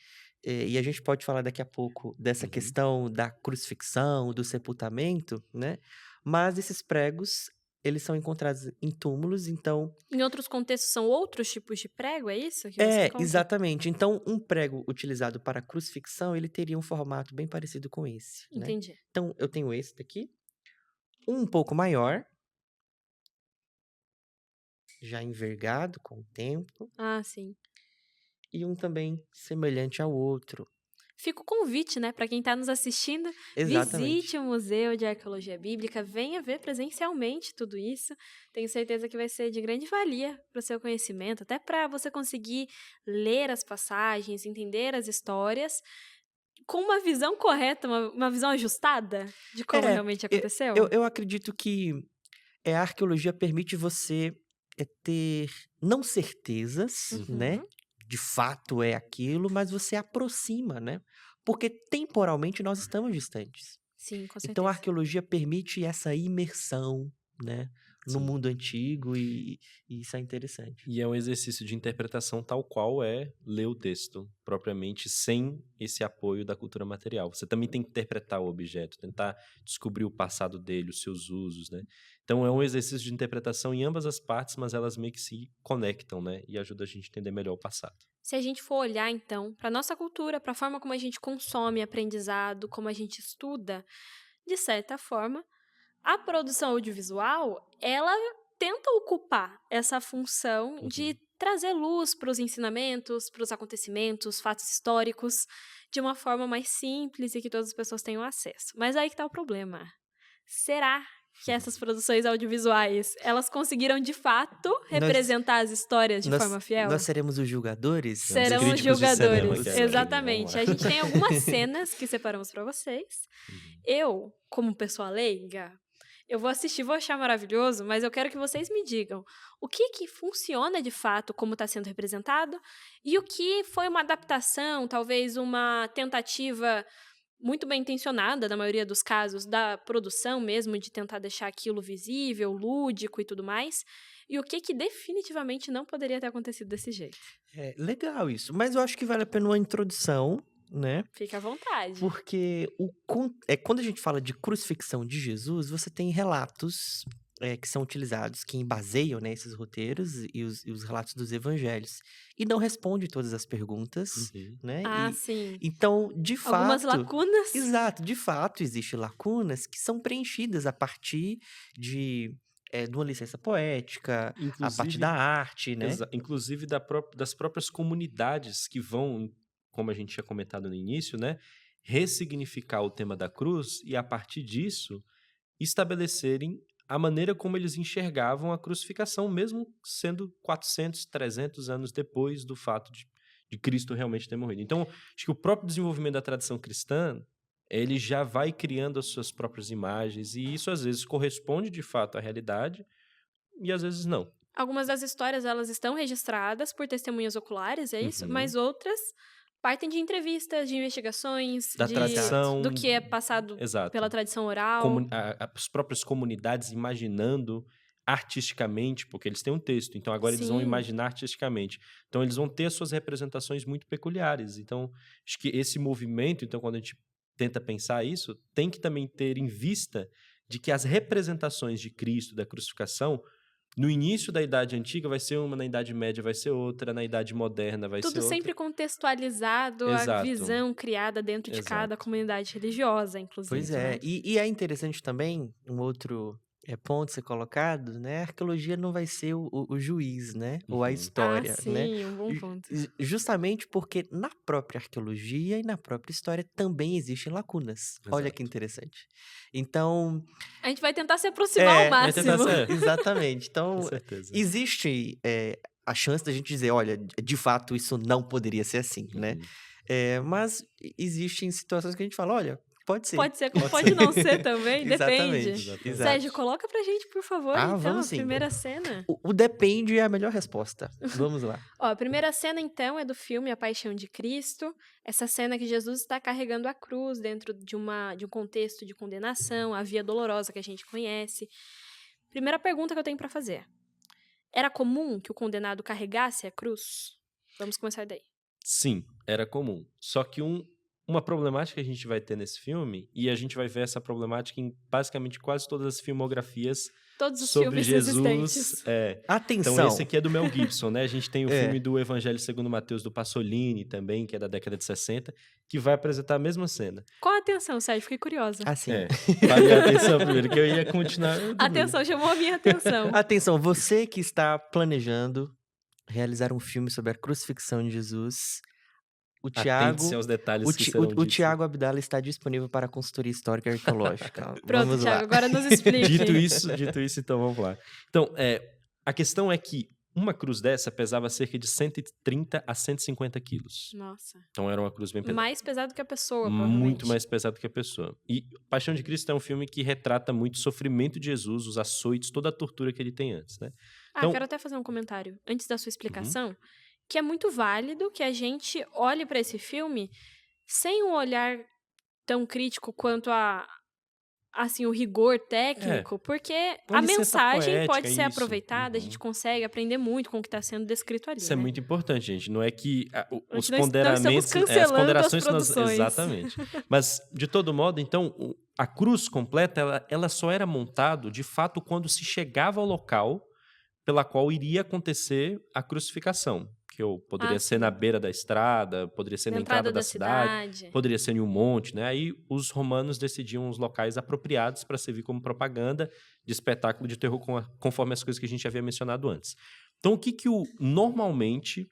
Speaker 2: E a gente pode falar daqui a pouco dessa
Speaker 3: Uhum.
Speaker 2: questão da crucifixão, do sepultamento, né? Mas esses pregos, eles são encontrados em túmulos, então
Speaker 1: Em outros contextos são outros tipos de prego, é isso que você encontra?
Speaker 2: exatamente. Então, um prego utilizado para crucifixão, ele teria um formato bem parecido com esse, né?
Speaker 1: Entendi.
Speaker 2: Então, eu tenho esse daqui, um pouco maior, já envergado com o tempo,
Speaker 1: Ah, sim.
Speaker 2: e um também semelhante ao outro.
Speaker 1: Fica o convite, né, para quem está nos assistindo,
Speaker 2: Exatamente.
Speaker 1: visite o Museu de Arqueologia Bíblica, venha ver presencialmente tudo isso. Tenho certeza que vai ser de grande valia para o seu conhecimento, até para você conseguir ler as passagens, entender as histórias com uma visão correta, uma visão ajustada de como
Speaker 2: É,
Speaker 1: realmente
Speaker 2: e-
Speaker 1: aconteceu.
Speaker 2: eu acredito que a arqueologia permite você ter, não certezas, né?
Speaker 1: Uhum.
Speaker 2: De fato é aquilo, mas você aproxima, né? Porque temporalmente nós estamos distantes.
Speaker 1: Sim, com
Speaker 2: Então a
Speaker 1: certeza.
Speaker 2: arqueologia permite essa imersão, né? No
Speaker 1: Sim.
Speaker 2: mundo antigo e isso é interessante.
Speaker 3: E é um exercício de interpretação tal qual é ler o texto, propriamente, sem esse apoio da cultura material. Você também tem que interpretar o objeto, tentar descobrir o passado dele, os seus usos, né? Então é um exercício de interpretação em ambas as partes, mas elas meio que se conectam, né? E ajuda a gente a entender melhor o passado.
Speaker 1: Se a gente for olhar, então, para nossa cultura, para a forma como a gente consome aprendizado, como a gente estuda, de certa forma, a produção audiovisual, ela tenta ocupar essa função de trazer luz para os ensinamentos, para os acontecimentos, fatos históricos, de uma forma mais simples e que todas as pessoas tenham acesso. Mas aí que está o problema. Será que essas produções audiovisuais, elas conseguiram de fato representar as histórias de forma fiel?
Speaker 2: Nós seremos os julgadores?
Speaker 3: Seremos
Speaker 1: Serão os
Speaker 3: críticos de cinema
Speaker 1: julgadores,
Speaker 3: aqui agora.
Speaker 1: exatamente.
Speaker 3: Vamos lá.
Speaker 1: A gente tem algumas cenas que separamos para vocês. Eu, como pessoa leiga, eu vou assistir, vou achar maravilhoso, mas eu quero que vocês me digam o que funciona de fato, como está sendo representado, e o que foi uma adaptação, talvez uma tentativa muito bem intencionada, na maioria dos casos, da produção mesmo, de tentar deixar aquilo visível, lúdico e tudo mais, e o que definitivamente não poderia ter acontecido desse jeito.
Speaker 2: É legal isso, mas eu acho que vale a pena uma introdução, né?
Speaker 1: Fica à vontade.
Speaker 2: Porque quando a gente fala de crucifixão de Jesus, você tem relatos que são utilizados, que embaseiam, né, esses roteiros e os relatos dos evangelhos. E não responde todas as perguntas,
Speaker 3: Uhum.
Speaker 2: né?
Speaker 1: Ah, sim.
Speaker 2: Então, de
Speaker 1: Algumas
Speaker 2: fato,
Speaker 1: lacunas.
Speaker 2: exato, de fato, existem lacunas que são preenchidas a partir de uma licença poética, a partir da
Speaker 3: Inclusive,
Speaker 2: arte, né?
Speaker 3: inclusive das próprias comunidades que vão, como a gente tinha comentado no início, né, ressignificar o tema da cruz e, a partir disso, estabelecerem a maneira como eles enxergavam a crucificação, mesmo sendo 400, 300 anos depois do fato de Cristo realmente ter morrido. Então, acho que o próprio desenvolvimento da tradição cristã, ele já vai criando as suas próprias imagens, e isso às vezes corresponde de fato à realidade, e às vezes não.
Speaker 1: Algumas das histórias, elas estão registradas por testemunhas oculares, é isso?
Speaker 3: Uhum.
Speaker 1: Mas outras partem de entrevistas, de investigações,
Speaker 3: Da tradição.
Speaker 1: do que é passado
Speaker 3: Exato.
Speaker 1: pela tradição oral.
Speaker 3: As próprias comunidades imaginando artisticamente, porque eles têm um texto, então agora eles vão
Speaker 1: Sim.
Speaker 3: imaginar artisticamente. Então eles vão ter as suas representações muito peculiares. Então, acho que esse movimento, então, quando a gente tenta pensar isso, tem que também ter em vista de que as representações de Cristo, da crucificação, no início da Idade Antiga vai ser uma, na Idade Média vai ser outra, na Idade Moderna vai ser
Speaker 1: Tudo
Speaker 3: outra.
Speaker 1: sempre contextualizado, a
Speaker 3: Exato.
Speaker 1: visão criada dentro de cada
Speaker 3: Exato.
Speaker 1: comunidade religiosa, inclusive.
Speaker 2: Pois
Speaker 1: né?
Speaker 2: é, e é interessante também, um outro ponto ser colocado, né? A arqueologia não vai ser o juiz, né? Ou a
Speaker 3: Uhum.
Speaker 2: história,
Speaker 1: Ah,
Speaker 2: né?
Speaker 1: sim, um bom ponto.
Speaker 2: Justamente porque na própria arqueologia e na própria história também existem lacunas. Olha que
Speaker 3: Exato.
Speaker 2: interessante. Então,
Speaker 1: A gente vai tentar se aproximar ao
Speaker 3: vai tentar
Speaker 1: máximo.
Speaker 3: ser.
Speaker 2: exatamente.
Speaker 3: Com
Speaker 2: Então,
Speaker 3: certeza.
Speaker 2: existe a chance da gente dizer, olha, de fato isso não poderia ser assim, né?
Speaker 3: Uhum.
Speaker 2: Mas existem situações que a gente fala, olha, pode ser.
Speaker 1: Pode ser, como pode não ser também,
Speaker 2: Exatamente,
Speaker 1: depende.
Speaker 3: Exatamente.
Speaker 2: exato.
Speaker 1: Sérgio, coloca pra gente, por favor,
Speaker 2: Ah,
Speaker 1: então,
Speaker 2: vamos
Speaker 1: a
Speaker 2: sim.
Speaker 1: primeira cena.
Speaker 2: O depende é a melhor resposta. Vamos lá.
Speaker 1: Ó, a primeira cena, então, é do filme A Paixão de Cristo. Essa cena que Jesus está carregando a cruz dentro de um contexto de condenação, a via dolorosa que a gente conhece. Primeira pergunta que eu tenho pra fazer. Era comum que o condenado carregasse a cruz? Vamos começar daí.
Speaker 3: Sim, era comum. Só que uma problemática que a gente vai ter nesse filme, e a gente vai ver essa problemática em basicamente quase todas as filmografias
Speaker 1: Todos os
Speaker 3: sobre
Speaker 1: filmes
Speaker 3: Jesus.
Speaker 1: existentes.
Speaker 2: Atenção.
Speaker 3: Então esse aqui é do Mel Gibson, né? A gente tem o
Speaker 2: É.
Speaker 3: filme do Evangelho segundo Mateus do Pasolini também, que é da década de 60, que vai apresentar a mesma cena.
Speaker 1: Qual a atenção, Sérgio? Fiquei curiosa.
Speaker 2: Assim.
Speaker 3: Vale a atenção primeiro, que eu ia continuar.
Speaker 1: Atenção, chamou a minha atenção.
Speaker 2: Atenção, você que está planejando realizar um filme sobre a crucifixão de Jesus, o Tiago,
Speaker 3: Atente-se aos detalhes que serão
Speaker 2: o
Speaker 3: ditos.
Speaker 2: Tiago Abdala está disponível para consultoria histórica e arqueológica.
Speaker 1: Pronto,
Speaker 2: Vamos
Speaker 1: Thiago,
Speaker 2: lá.
Speaker 1: agora nos explique.
Speaker 3: Dito isso, então vamos lá. Então, a questão é que uma cruz dessa pesava cerca de 130 a 150 quilos.
Speaker 1: Nossa.
Speaker 3: Então era uma cruz bem pesada.
Speaker 1: Mais pesado que a pessoa, provavelmente.
Speaker 3: Muito mais pesado que a pessoa. E Paixão de Cristo é um filme que retrata muito o sofrimento de Jesus, os açoites, toda a tortura que ele tem antes, né? Então,
Speaker 1: Quero até fazer um comentário antes da sua explicação, que é muito válido que a gente olhe para esse filme sem um olhar tão crítico quanto assim, o rigor técnico, porque
Speaker 3: uma
Speaker 1: a
Speaker 3: licença
Speaker 1: mensagem
Speaker 3: poética,
Speaker 1: pode ser
Speaker 3: isso.
Speaker 1: aproveitada, a gente consegue aprender muito com o que está sendo descrito ali,
Speaker 3: isso é
Speaker 1: né?
Speaker 3: muito importante, gente. Não é que os
Speaker 1: Não estamos
Speaker 3: ponderamentos...
Speaker 1: cancelando
Speaker 3: as ponderações
Speaker 1: as produções.
Speaker 3: Exatamente. Mas, de todo modo, então, a cruz completa, ela só era montada, de fato, quando se chegava ao local pela qual iria acontecer a crucificação. Que poderia ser
Speaker 1: sim.
Speaker 3: na beira da estrada, poderia ser na entrada da cidade, poderia ser em um monte, né? Aí os romanos decidiam os locais apropriados para servir como propaganda de espetáculo de terror, conforme as coisas que a gente havia mencionado antes. Então, o que normalmente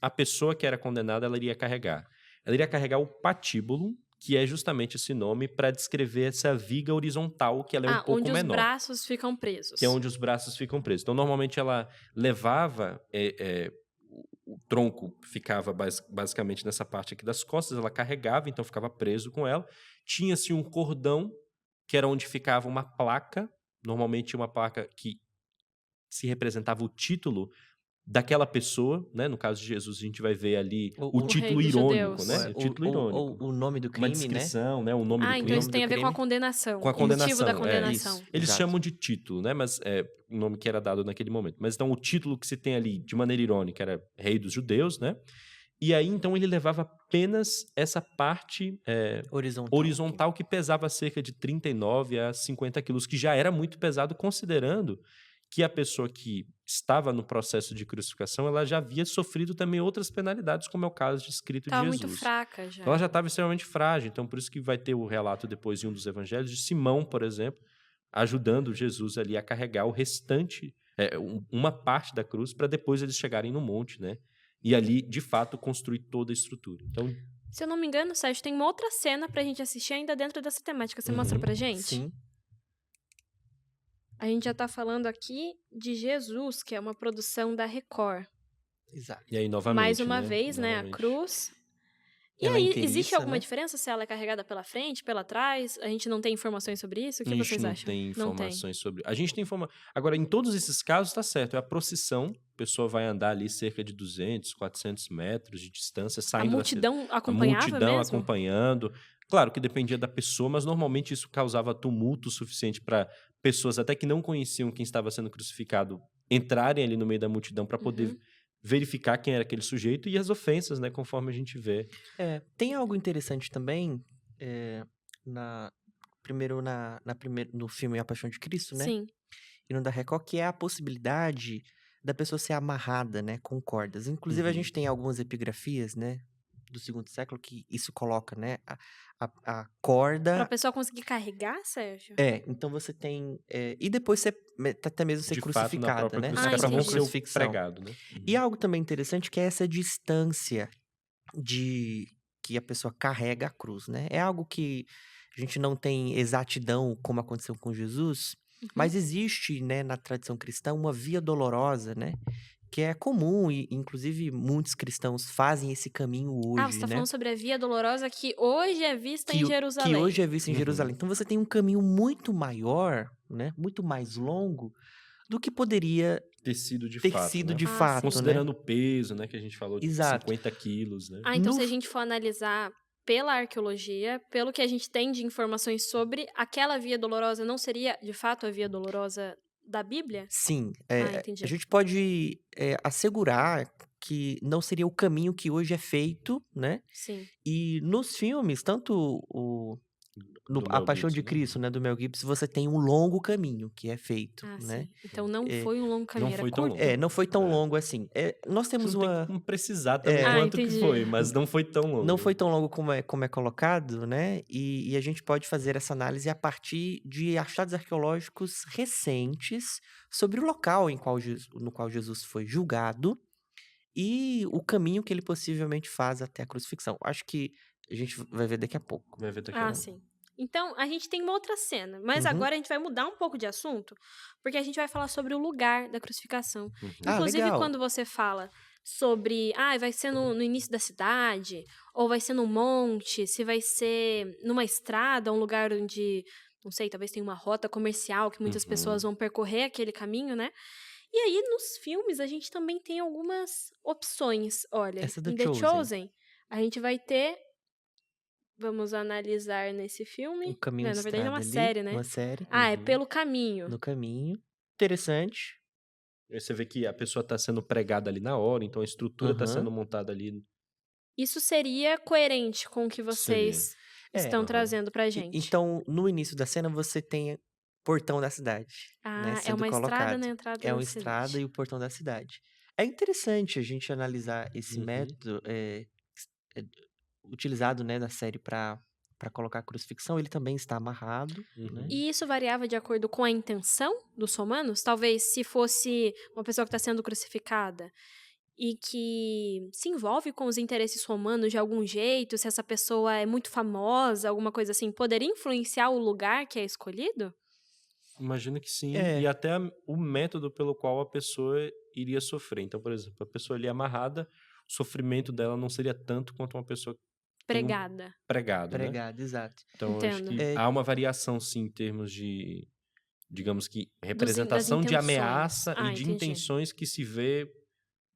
Speaker 3: a pessoa que era condenada ela iria carregar? Ela iria carregar o patíbulo, que é justamente esse nome para descrever essa viga horizontal, que ela é um pouco
Speaker 1: onde
Speaker 3: menor.
Speaker 1: os braços ficam presos.
Speaker 3: Que é onde os braços ficam presos. Então, normalmente ela levava... o tronco ficava basicamente nessa parte aqui das costas, ela carregava, então ficava preso com ela. Tinha-se um cordão, que era onde ficava uma placa, normalmente uma placa que se representava o título daquela pessoa, né? No caso de Jesus, a gente vai ver ali o título
Speaker 1: rei dos
Speaker 3: irônico,
Speaker 1: judeus.
Speaker 3: né? O título irônico.
Speaker 2: Ou o nome do crime,
Speaker 3: uma descrição, né? O nome do crime.
Speaker 1: Então isso tem a ver com a
Speaker 2: crime.
Speaker 1: condenação.
Speaker 3: Com a
Speaker 1: O motivo
Speaker 3: condenação,
Speaker 1: da condenação.
Speaker 2: isso.
Speaker 3: Eles
Speaker 2: Exato.
Speaker 3: chamam de título, né? Mas é o nome que era dado naquele momento. Mas então o título que se tem ali, de maneira irônica, era Rei dos Judeus, né? E aí, então, ele levava apenas essa parte horizontal que pesava cerca de 39 a 50 quilos, que já era muito pesado, considerando que a pessoa que estava no processo de crucificação, ela já havia sofrido também outras penalidades, como é o caso descrito de
Speaker 1: Tava muito
Speaker 3: Jesus.
Speaker 1: fraca já.
Speaker 3: Então, ela já estava extremamente frágil. Então, por isso que vai ter o relato depois em um dos evangelhos de Simão, por exemplo, ajudando Jesus ali a carregar o restante, uma parte da cruz, para depois eles chegarem no monte, né? E ali, de fato, construir toda a estrutura. Então,
Speaker 1: Se eu não me engano, Sérgio, tem uma outra cena pra gente assistir ainda dentro dessa temática. Você mostra pra gente?
Speaker 2: Sim.
Speaker 1: A gente já tá falando aqui de Jesus, que é uma produção da Record.
Speaker 2: Exato.
Speaker 3: e aí, novamente,
Speaker 1: Mais uma
Speaker 3: né?
Speaker 1: vez, né, a
Speaker 3: Novamente.
Speaker 1: cruz. E
Speaker 2: Ela é
Speaker 1: aí,
Speaker 2: inteiriça,
Speaker 1: existe alguma
Speaker 2: né?
Speaker 1: diferença se ela é carregada pela frente, pela trás? A gente não tem informações sobre isso? O que
Speaker 3: A gente
Speaker 1: vocês
Speaker 3: não
Speaker 1: acham?
Speaker 3: tem
Speaker 1: Não tem.
Speaker 3: informações sobre. A gente tem informação. Agora, em todos esses casos, tá certo. É a procissão. A pessoa vai andar ali cerca de 200, 400 metros de distância,
Speaker 1: A
Speaker 3: saindo
Speaker 1: multidão
Speaker 3: a
Speaker 1: acompanhava
Speaker 3: multidão
Speaker 1: mesmo?
Speaker 3: acompanhando. Claro que dependia da pessoa, mas normalmente isso causava tumulto suficiente para pessoas até que não conheciam quem estava sendo crucificado entrarem ali no meio da multidão para poder
Speaker 1: Uhum.
Speaker 3: verificar quem era aquele sujeito e as ofensas, né? Conforme a gente vê.
Speaker 2: Tem algo interessante também, na, primeiro no filme A Paixão de Cristo, né?
Speaker 1: Sim.
Speaker 2: E no da Record, que é a possibilidade da pessoa ser amarrada, né, com cordas. Inclusive, a
Speaker 3: Uhum.
Speaker 2: gente tem algumas epigrafias, né, do segundo século que isso coloca, né, a
Speaker 1: Pra
Speaker 2: corda.
Speaker 1: pessoa conseguir carregar, Sérgio?
Speaker 2: Então você tem. E depois você até mesmo ser
Speaker 3: De fato, na
Speaker 2: crucificada,
Speaker 3: própria
Speaker 2: né?
Speaker 1: Ah,
Speaker 3: crucificação,
Speaker 2: Na
Speaker 3: vão
Speaker 1: entendi.
Speaker 3: ser o
Speaker 2: crucifixão.
Speaker 3: pregado, né?
Speaker 2: E algo também interessante que é essa distância de que a pessoa carrega a cruz, né? É algo que a gente não tem exatidão como aconteceu com Jesus,
Speaker 1: Uhum.
Speaker 2: mas existe, né, na tradição cristã uma via dolorosa, né? Que é comum e inclusive muitos cristãos fazem esse caminho
Speaker 1: Ah,
Speaker 2: hoje,
Speaker 1: você tá
Speaker 2: né?
Speaker 1: falando sobre a Via Dolorosa que hoje é vista em
Speaker 2: Que
Speaker 1: Jerusalém.
Speaker 2: hoje é visto em
Speaker 3: Uhum.
Speaker 2: Jerusalém. Então você tem um caminho muito maior, né? Muito mais longo do que poderia
Speaker 3: Ter sido de
Speaker 2: ter
Speaker 3: fato,
Speaker 2: sido
Speaker 3: né?
Speaker 2: de
Speaker 1: Ah,
Speaker 2: fato,
Speaker 1: sim.
Speaker 2: né?
Speaker 3: Considerando o peso, né, que a gente falou de
Speaker 2: Exato.
Speaker 3: 50 quilos, né?
Speaker 1: Ah, então
Speaker 2: No
Speaker 1: se a
Speaker 2: f-
Speaker 1: gente for analisar pela arqueologia, pelo que a gente tem de informações sobre aquela Via Dolorosa, não seria de fato a Via Dolorosa da Bíblia?
Speaker 2: Sim,
Speaker 1: Ah,
Speaker 2: a
Speaker 1: entendi.
Speaker 2: gente pode assegurar que não seria o caminho que hoje é feito, né?
Speaker 1: Sim.
Speaker 2: E nos filmes, tanto
Speaker 3: Do
Speaker 2: A
Speaker 3: Mel
Speaker 2: Paixão de
Speaker 3: Gibson, né?
Speaker 2: Cristo, né, do Mel Gibson, você tem um longo caminho que é feito,
Speaker 1: Ah,
Speaker 2: né?
Speaker 1: sim. Então não
Speaker 2: É,
Speaker 1: foi um longo caminho, era
Speaker 3: foi tão
Speaker 1: curto?
Speaker 3: longo.
Speaker 2: não foi tão
Speaker 3: É.
Speaker 2: longo assim. Nós
Speaker 3: Você
Speaker 2: temos
Speaker 3: não tem
Speaker 2: uma.
Speaker 3: como precisar também
Speaker 1: Ah,
Speaker 3: quanto que
Speaker 1: entendi.
Speaker 3: foi, mas não foi tão longo.
Speaker 2: Não foi tão longo como é colocado, né? E a gente pode fazer essa análise a partir de achados arqueológicos recentes sobre o local no qual Jesus foi julgado e o caminho que ele possivelmente faz até a crucifixão. Acho que a gente vai ver daqui a pouco.
Speaker 3: Vai ver daqui a
Speaker 1: Ah,
Speaker 3: pouco.
Speaker 1: sim. Então, a gente tem uma outra cena, mas
Speaker 2: Uhum.
Speaker 1: agora a gente vai mudar um pouco de assunto, porque a gente vai falar sobre o lugar da crucificação.
Speaker 3: Uhum.
Speaker 1: Inclusive,
Speaker 2: legal.
Speaker 1: quando você fala sobre, vai ser no início da cidade, ou vai ser num monte, se vai ser numa estrada, um lugar onde, não sei, talvez tenha uma rota comercial que muitas
Speaker 3: Uhum.
Speaker 1: pessoas vão percorrer aquele caminho, né? E aí, nos filmes, a gente também tem algumas opções. Olha,
Speaker 2: Essa do
Speaker 1: em The
Speaker 2: Chosen.
Speaker 1: Chosen, a gente vai ter. Vamos analisar nesse
Speaker 2: Um
Speaker 1: filme.
Speaker 2: caminho
Speaker 1: Na verdade, é uma
Speaker 2: estrada ali,
Speaker 1: série, né?
Speaker 2: uma série
Speaker 1: Ah, é
Speaker 3: Uhum.
Speaker 1: pelo caminho.
Speaker 2: no caminho. Interessante.
Speaker 3: Aí você vê que a pessoa está sendo pregada ali na hora, então a estrutura está
Speaker 2: Aham.
Speaker 3: sendo montada ali.
Speaker 1: Isso seria coerente com o que vocês estão
Speaker 3: aham.
Speaker 1: trazendo pra
Speaker 2: E-
Speaker 1: gente.
Speaker 2: Então, no início da cena, você tem portão da cidade, né,
Speaker 1: Ah, é
Speaker 2: sendo
Speaker 1: uma estrada
Speaker 2: colocado.
Speaker 1: na entrada
Speaker 2: É
Speaker 1: da
Speaker 2: uma estrada
Speaker 1: cidade.
Speaker 2: e o portão da cidade. É interessante a gente analisar esse
Speaker 3: Uhum.
Speaker 2: método é, utilizado, né, na série para colocar a crucifixão. Ele também está amarrado, né?
Speaker 3: Uhum.
Speaker 1: E isso variava de acordo com a intenção dos romanos? Talvez se fosse uma pessoa que está sendo crucificada e que se envolve com os interesses romanos de algum jeito, se essa pessoa é muito famosa, alguma coisa assim, poderia influenciar o lugar que é escolhido?
Speaker 3: Imagino que sim.
Speaker 2: É.
Speaker 3: E até o método pelo qual a pessoa iria sofrer. Então, por exemplo, a pessoa ali amarrada, o sofrimento dela não seria tanto quanto uma pessoa tem um
Speaker 1: Pregada.
Speaker 3: pregado, né?
Speaker 2: Pregado, exato.
Speaker 3: Então, eu acho
Speaker 1: Entendo.
Speaker 3: que
Speaker 2: É.
Speaker 3: há uma variação, sim, em termos de, digamos que,
Speaker 1: Das
Speaker 3: representação de
Speaker 1: intenções.
Speaker 3: ameaça
Speaker 1: Ah,
Speaker 3: e de
Speaker 1: entendi.
Speaker 3: intenções que se vê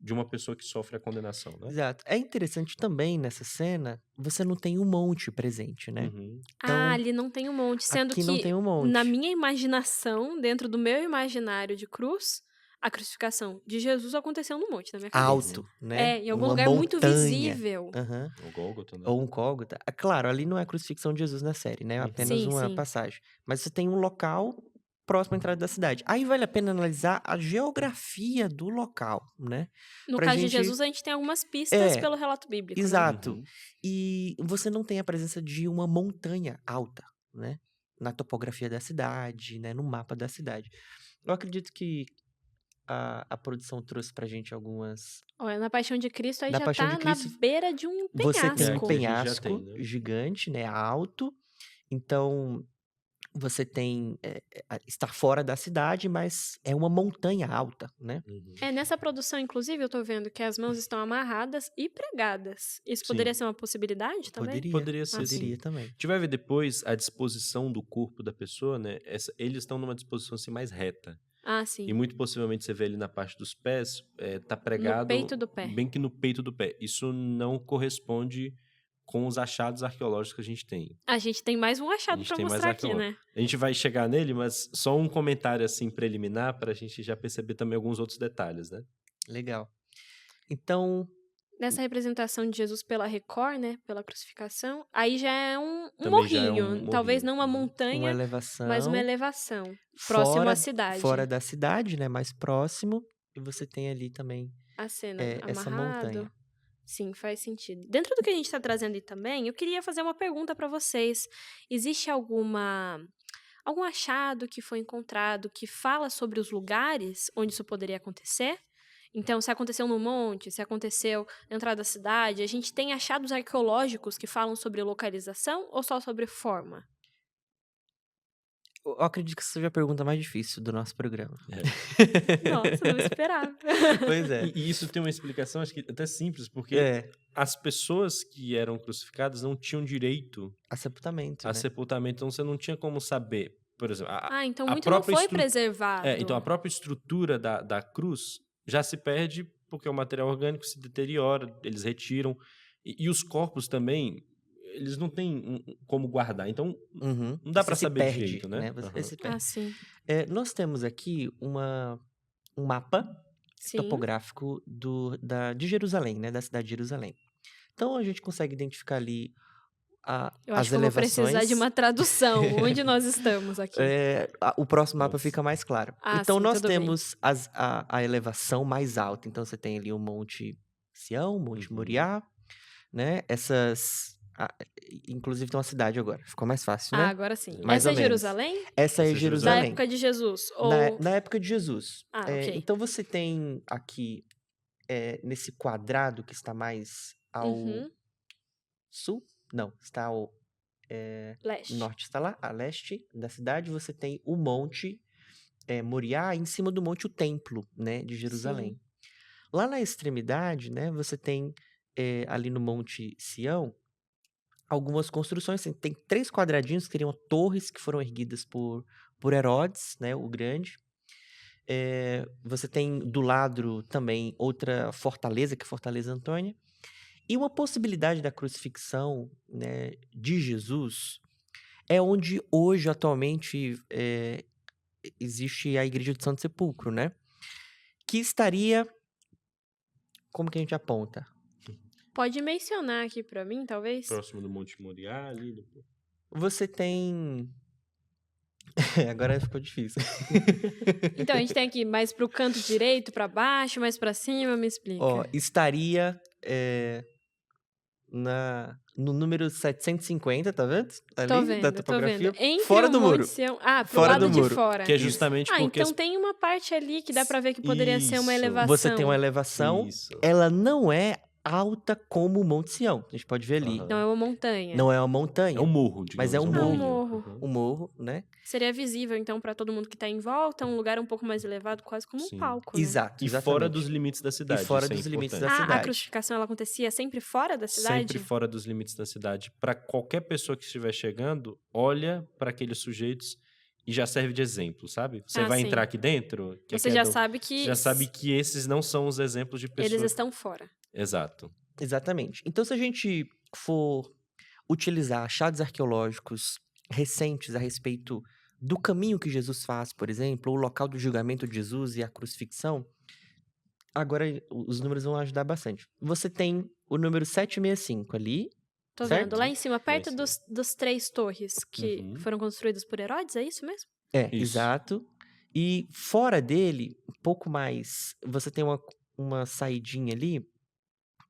Speaker 3: de uma pessoa que sofre a condenação, né?
Speaker 2: Exato. É interessante também nessa cena, você não tem um monte presente, né?
Speaker 3: Uhum.
Speaker 2: Então,
Speaker 1: Ali não tem um monte, sendo
Speaker 2: aqui não
Speaker 1: que
Speaker 2: tem um monte.
Speaker 1: na minha imaginação, dentro do meu imaginário de cruz, A crucificação de Jesus aconteceu no monte, na minha cabeça.
Speaker 2: Alto, né?
Speaker 1: Em algum
Speaker 2: Uma
Speaker 1: lugar muito
Speaker 2: montanha.
Speaker 1: visível.
Speaker 2: Aham.
Speaker 3: O Gólgota, né?
Speaker 2: Ou um Gólgota. Claro, ali não é a crucifixão de Jesus na série, né? É apenas
Speaker 1: Sim,
Speaker 2: uma
Speaker 1: sim.
Speaker 2: passagem. Mas você tem um local próximo à entrada da cidade. Aí vale a pena analisar a geografia do local, né?
Speaker 1: No
Speaker 2: Pra
Speaker 1: caso de
Speaker 2: gente-
Speaker 1: Jesus, a gente tem algumas pistas
Speaker 2: É,
Speaker 1: pelo relato bíblico, né?
Speaker 2: Exato.
Speaker 3: Uhum.
Speaker 2: E você não tem a presença de uma montanha alta, né? Na topografia da cidade, né? No mapa da cidade. Eu acredito que a produção trouxe pra gente algumas.
Speaker 1: Olha, na Paixão de Cristo aí
Speaker 2: Na
Speaker 1: já
Speaker 2: Paixão
Speaker 1: tá
Speaker 2: de Cristo,
Speaker 1: na beira de um
Speaker 2: Você tem um
Speaker 1: penhasco.
Speaker 3: aqui a gente já
Speaker 2: penhasco
Speaker 3: tem, né?
Speaker 2: gigante, né? Alto. Então, você tem. Está fora da cidade, mas é uma montanha alta, né?
Speaker 3: Uhum.
Speaker 1: Nessa produção, inclusive, eu tô vendo que as mãos estão amarradas e pregadas. Isso
Speaker 3: Sim.
Speaker 1: poderia ser uma possibilidade também?
Speaker 3: Poderia ser,
Speaker 2: Poderia
Speaker 3: sim.
Speaker 2: também.
Speaker 3: A gente vai ver depois a disposição do corpo da pessoa, né? Eles estão numa disposição assim mais reta.
Speaker 1: Ah,
Speaker 3: E
Speaker 1: sim.
Speaker 3: muito possivelmente você vê ali na parte dos pés, tá pregado
Speaker 1: peito do pé.
Speaker 3: bem que no peito do pé. Isso não corresponde com os achados arqueológicos que a gente tem.
Speaker 1: A gente tem mais um
Speaker 3: A
Speaker 1: achado
Speaker 3: gente
Speaker 1: pra
Speaker 3: tem mais
Speaker 1: mostrar aqui,
Speaker 3: arqueológico.
Speaker 1: né?
Speaker 3: A gente vai chegar nele, mas só um comentário assim preliminar para a gente já perceber também alguns outros detalhes, né?
Speaker 2: Legal. Então,
Speaker 1: Nessa representação de Jesus pela Record, né? Pela crucificação, aí já é um
Speaker 3: Também já é um
Speaker 1: morrinho. Talvez
Speaker 3: morrinho.
Speaker 1: não uma
Speaker 3: Uhum.
Speaker 2: uma
Speaker 1: montanha,
Speaker 2: elevação.
Speaker 1: mas uma elevação. Próximo
Speaker 2: fora,
Speaker 1: à cidade.
Speaker 2: Fora da cidade, né? Mais próximo. E você tem ali também
Speaker 1: A cena
Speaker 2: essa
Speaker 1: amarrado.
Speaker 2: montanha.
Speaker 1: Sim, faz sentido. Dentro do que a gente está trazendo aí também, eu queria fazer uma pergunta para vocês. Existe algum achado que foi encontrado que fala sobre os lugares onde isso poderia acontecer? Então, se aconteceu no monte, se aconteceu na entrada da cidade, a gente tem achados arqueológicos que falam sobre localização ou só sobre forma?
Speaker 2: Eu acredito que essa seja a pergunta mais difícil do nosso programa.
Speaker 1: Nossa, não esperava.
Speaker 2: Pois é.
Speaker 3: E isso tem uma explicação, acho que até simples, porque
Speaker 2: É,
Speaker 3: as pessoas que eram crucificadas não tinham direito
Speaker 2: a sepultamento,
Speaker 3: a
Speaker 2: né?
Speaker 3: sepultamento, então você não tinha como saber, por exemplo,
Speaker 1: Então
Speaker 3: a
Speaker 1: muito não
Speaker 3: própria
Speaker 1: foi
Speaker 3: estru-
Speaker 1: preservado.
Speaker 3: então a própria estrutura da cruz já se perde porque o material orgânico se deteriora, eles retiram, e os corpos também, eles não têm como guardar, então
Speaker 2: Uhum.
Speaker 3: não dá
Speaker 2: Você
Speaker 3: pra
Speaker 2: se
Speaker 3: saber
Speaker 2: perde,
Speaker 3: direito, né?
Speaker 2: Você
Speaker 3: Aham.
Speaker 2: se perde.
Speaker 1: Ah, sim.
Speaker 2: Nós temos aqui um mapa
Speaker 1: Sim.
Speaker 2: topográfico de Jerusalém, né? Da cidade de Jerusalém. Então a gente consegue identificar ali
Speaker 1: Eu
Speaker 2: as
Speaker 1: acho que eu vou precisar de
Speaker 2: elevações.
Speaker 1: uma tradução. Onde nós estamos aqui?
Speaker 2: O próximo mapa
Speaker 3: Nossa.
Speaker 2: fica mais claro.
Speaker 1: Ah,
Speaker 2: Então
Speaker 1: sim,
Speaker 2: nós
Speaker 1: tudo bem.
Speaker 2: temos a elevação mais alta. Então você tem ali o Monte Sião, Monte
Speaker 3: Uhum.
Speaker 2: Moriá, né? Inclusive tem uma cidade agora. Ficou mais fácil, né?
Speaker 1: Agora sim.
Speaker 2: Mais
Speaker 1: Essa
Speaker 2: ou
Speaker 1: é
Speaker 2: menos.
Speaker 1: Jerusalém?
Speaker 2: Essa é
Speaker 3: Essa é
Speaker 1: Da
Speaker 2: Jerusalém.
Speaker 1: época de Jesus? Ou...
Speaker 2: Na época de Jesus.
Speaker 1: Ah, ok.
Speaker 2: Então você tem aqui, nesse quadrado que está mais ao
Speaker 1: Uhum.
Speaker 2: sul, não, está ao
Speaker 1: Leste.
Speaker 2: norte, está lá, a leste da cidade, você tem o Monte Moriá, e em cima do monte o Templo, né, de Jerusalém.
Speaker 1: Sim.
Speaker 2: Lá na extremidade, né, você tem ali no Monte Sião algumas construções, tem 3 quadradinhos que seriam torres que foram erguidas por Herodes, né, o Grande. Você tem do lado também outra fortaleza, que é a Fortaleza Antônia. E uma possibilidade da crucifixão, né, de Jesus é onde hoje, atualmente, existe a Igreja de Santo Sepulcro, né? Que estaria... Como que a gente aponta?
Speaker 1: Pode mencionar aqui pra mim, talvez?
Speaker 3: Próximo do Monte Moriá, ali.
Speaker 2: Você tem... Agora ficou difícil.
Speaker 1: Então, a gente tem aqui mais pro canto direito, pra baixo, mais pra cima, me explica.
Speaker 2: Estaria no número 750, tá vendo? Ali,
Speaker 1: Tô
Speaker 2: da
Speaker 1: vendo,
Speaker 2: topografia.
Speaker 1: Entre
Speaker 2: Fora
Speaker 1: o
Speaker 2: do
Speaker 1: Monte
Speaker 2: muro.
Speaker 1: Sião... pro
Speaker 2: Fora
Speaker 1: lado
Speaker 2: do
Speaker 1: de
Speaker 2: muro.
Speaker 1: fora.
Speaker 3: Que é justamente porque...
Speaker 1: Então tem uma parte ali que dá pra ver que poderia ser uma
Speaker 3: Isso.
Speaker 1: elevação.
Speaker 2: Você tem uma elevação,
Speaker 3: Isso.
Speaker 2: ela não é alta como o Monte Sião. A gente pode ver ali.
Speaker 3: Aham.
Speaker 1: Não é uma montanha.
Speaker 2: Não é uma montanha.
Speaker 3: É um morro, digamos.
Speaker 2: Mas é um
Speaker 1: É um
Speaker 2: morro.
Speaker 1: morro.
Speaker 2: Um morro, né?
Speaker 1: Seria visível, então, pra todo mundo que tá em volta, um lugar um pouco mais elevado, quase como
Speaker 3: Sim.
Speaker 1: um palco, né?
Speaker 2: Exato,
Speaker 3: E
Speaker 2: exatamente.
Speaker 3: fora dos limites da cidade.
Speaker 2: E fora
Speaker 3: isso é
Speaker 2: dos limites da
Speaker 3: importante.
Speaker 2: cidade.
Speaker 1: A crucificação, ela acontecia sempre fora da cidade?
Speaker 3: Sempre fora dos limites da cidade. Para qualquer pessoa que estiver chegando, olha para aqueles sujeitos e já serve de exemplo, sabe? Você vai
Speaker 1: sim.
Speaker 3: entrar aqui dentro...
Speaker 1: Você já sabe que...
Speaker 3: Você já sabe que esses não são os exemplos de pessoas...
Speaker 1: Eles estão fora.
Speaker 3: Exato.
Speaker 2: Exatamente. Então, se a gente for utilizar achados arqueológicos recentes a respeito do caminho que Jesus faz, por exemplo, o local do julgamento de Jesus e a crucifixão, agora os números vão ajudar bastante. Você tem o número 765 ali,
Speaker 1: Tô vendo.
Speaker 2: certo?
Speaker 1: Lá em cima,
Speaker 3: Lá em
Speaker 1: perto
Speaker 3: cima.
Speaker 1: dos 3 torres que
Speaker 3: Uhum.
Speaker 1: foram construídas por Herodes, é isso mesmo?
Speaker 2: É,
Speaker 3: Isso.
Speaker 2: exato. E fora dele, um pouco mais, você tem uma saidinha ali.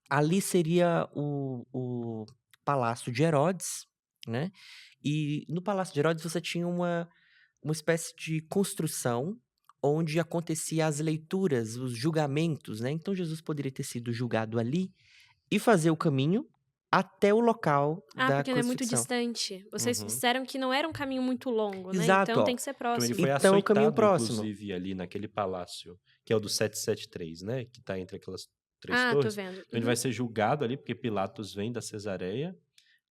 Speaker 2: Ali seria o Palácio de Herodes, né? E no Palácio de Herodes você tinha uma espécie de construção onde acontecia as leituras, os julgamentos, né? Então Jesus poderia ter sido julgado ali e fazer o caminho até o local
Speaker 1: Ah,
Speaker 2: da
Speaker 1: porque não é muito
Speaker 2: crucifixão.
Speaker 1: distante. Vocês
Speaker 3: Uhum.
Speaker 1: disseram que não era um caminho muito longo, né?
Speaker 2: Exato,
Speaker 1: Então
Speaker 2: ó.
Speaker 1: tem que ser
Speaker 3: Então ele
Speaker 1: próximo.
Speaker 3: foi
Speaker 2: Então, o caminho
Speaker 3: açoitado,
Speaker 2: próximo.
Speaker 3: inclusive, ali naquele palácio, que é o do 773, né? Que tá entre aquelas 3
Speaker 1: Ah, tô
Speaker 3: torres.
Speaker 1: vendo.
Speaker 3: Então ele vai ser julgado ali, porque Pilatos vem da Cesareia.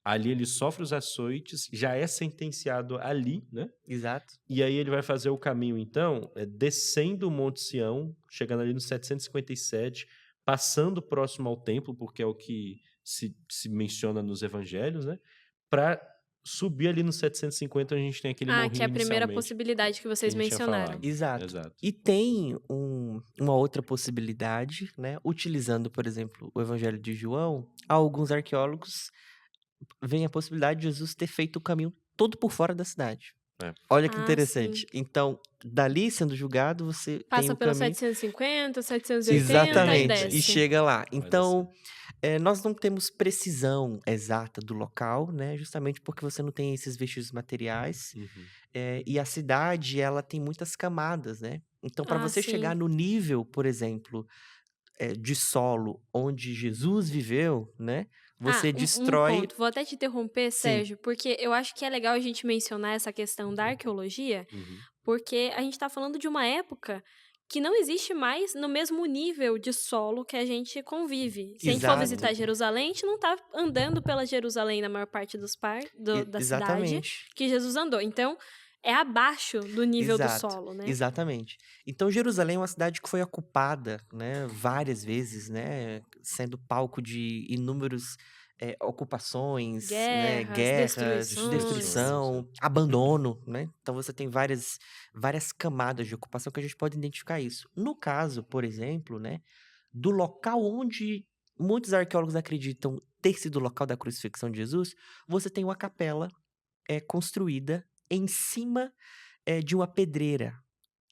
Speaker 3: Ali ele sofre os açoites, já é sentenciado ali, né?
Speaker 2: Exato.
Speaker 3: E aí ele vai fazer o caminho, então, descendo o Monte Sião, chegando ali no 757, passando próximo ao templo, porque é o que se menciona nos evangelhos, né? Para subir ali no 750, a gente tem aquele
Speaker 1: Ah,
Speaker 3: morrinho
Speaker 1: que é a primeira
Speaker 3: inicialmente
Speaker 1: possibilidade que
Speaker 3: que a
Speaker 1: vocês
Speaker 3: gente tinha
Speaker 1: mencionaram.
Speaker 3: falado.
Speaker 2: Exato.
Speaker 3: Exato.
Speaker 2: E tem uma outra possibilidade, né? Utilizando, por exemplo, o Evangelho de João, alguns arqueólogos veem a possibilidade de Jesus ter feito o caminho todo por fora da cidade.
Speaker 3: É.
Speaker 2: Olha que
Speaker 1: Ah,
Speaker 2: interessante.
Speaker 1: sim.
Speaker 2: Então, dali sendo julgado, você tem
Speaker 1: Passa
Speaker 2: o
Speaker 1: pelo
Speaker 2: caminho.
Speaker 1: 750, 780 e
Speaker 2: Exatamente. E
Speaker 1: desce.
Speaker 2: chega lá.
Speaker 3: Vai
Speaker 2: Então, nós não temos precisão exata do local, né? Justamente porque você não tem esses vestígios materiais.
Speaker 3: Uhum.
Speaker 2: E a cidade, ela tem muitas camadas, né? Então, para
Speaker 1: Ah,
Speaker 2: você chegar
Speaker 1: sim.
Speaker 2: no nível, por exemplo, de solo onde Jesus viveu, né?
Speaker 1: Ah,
Speaker 2: Você
Speaker 1: um
Speaker 2: destrói.
Speaker 1: ponto. Vou até te interromper,
Speaker 2: Sim,
Speaker 1: Sérgio, porque eu acho que é legal a gente mencionar essa questão da arqueologia,
Speaker 3: Uhum.
Speaker 1: porque a gente tá falando de uma época que não existe mais no mesmo nível de solo que a gente convive. Se a gente for
Speaker 2: exato.
Speaker 1: visitar Jerusalém, a gente não tá andando pela Jerusalém na maior parte da cidade
Speaker 2: Exatamente.
Speaker 1: que Jesus andou. Então, é abaixo do nível do
Speaker 2: Exato,
Speaker 1: solo, né?
Speaker 2: exatamente. Então, Jerusalém é uma cidade que foi ocupada, né, várias vezes, né, sendo palco de inúmeras ocupações, né,
Speaker 1: Guerras,
Speaker 2: guerras,
Speaker 1: destruições.
Speaker 2: destruição, abandono, né? Então você tem várias camadas de ocupação que a gente pode identificar isso. No caso, por exemplo, né, do local onde muitos arqueólogos acreditam ter sido o local da crucifixão de Jesus, você tem uma capela construída em cima de uma pedreira.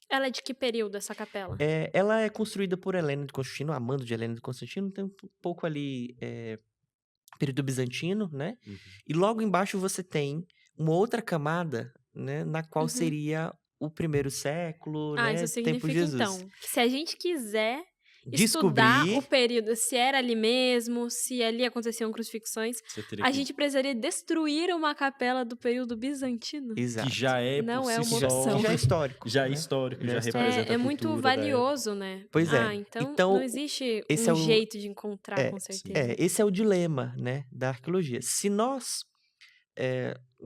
Speaker 1: Ela é de que período, essa capela?
Speaker 2: Ela é construída por Helena de Constantino, amando de Helena de Constantino, tem um pouco ali período bizantino, né?
Speaker 3: Uhum.
Speaker 2: E logo embaixo você tem uma outra camada, né, na qual
Speaker 1: Uhum.
Speaker 2: seria o primeiro século,
Speaker 1: Ah, isso
Speaker 2: né, tempo de
Speaker 1: significa,
Speaker 2: Jesus.
Speaker 1: então, que se a gente quiser estudar o
Speaker 2: Descobrir,
Speaker 1: período, se era ali mesmo, se ali aconteciam crucifixões,
Speaker 3: Você teria
Speaker 1: a
Speaker 3: que
Speaker 1: gente precisaria destruir uma capela do período bizantino.
Speaker 3: que
Speaker 2: exato,
Speaker 3: já é por
Speaker 1: Não é
Speaker 3: si
Speaker 1: uma
Speaker 3: só,
Speaker 1: opção.
Speaker 2: que já é histórico,
Speaker 3: já é
Speaker 2: né?
Speaker 3: histórico,
Speaker 2: Já é
Speaker 3: já
Speaker 2: histórico.
Speaker 3: representa
Speaker 1: É
Speaker 3: a
Speaker 1: muito
Speaker 3: cultura da época.
Speaker 1: valioso, né?
Speaker 2: Pois é.
Speaker 1: Então
Speaker 2: Então,
Speaker 1: não existe
Speaker 2: esse é
Speaker 1: um
Speaker 2: o
Speaker 1: jeito de encontrar, com certeza.
Speaker 2: esse é o dilema, né, da arqueologia. Se nós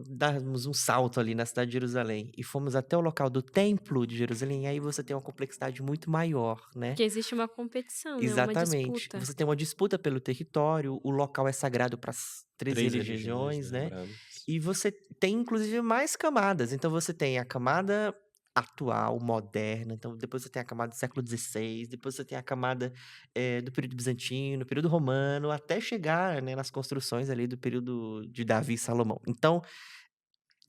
Speaker 2: darmos um salto ali na cidade de Jerusalém e fomos até o local do Templo de Jerusalém, aí você tem uma complexidade muito maior, né?
Speaker 1: Porque existe uma competição, né? Uma
Speaker 2: Exatamente.
Speaker 1: disputa.
Speaker 2: Você tem uma disputa pelo território, o local é sagrado para as 13
Speaker 3: 3 religiões,
Speaker 2: religiões,
Speaker 3: né?
Speaker 2: né?
Speaker 3: Lembrando.
Speaker 2: E você tem, inclusive, mais camadas. Então, você tem a camada atual, moderna. Então, depois você tem a camada do século XVI. Depois você tem a camada do período bizantino, período romano, até chegar, né, nas construções ali do período de Davi e Salomão. Então,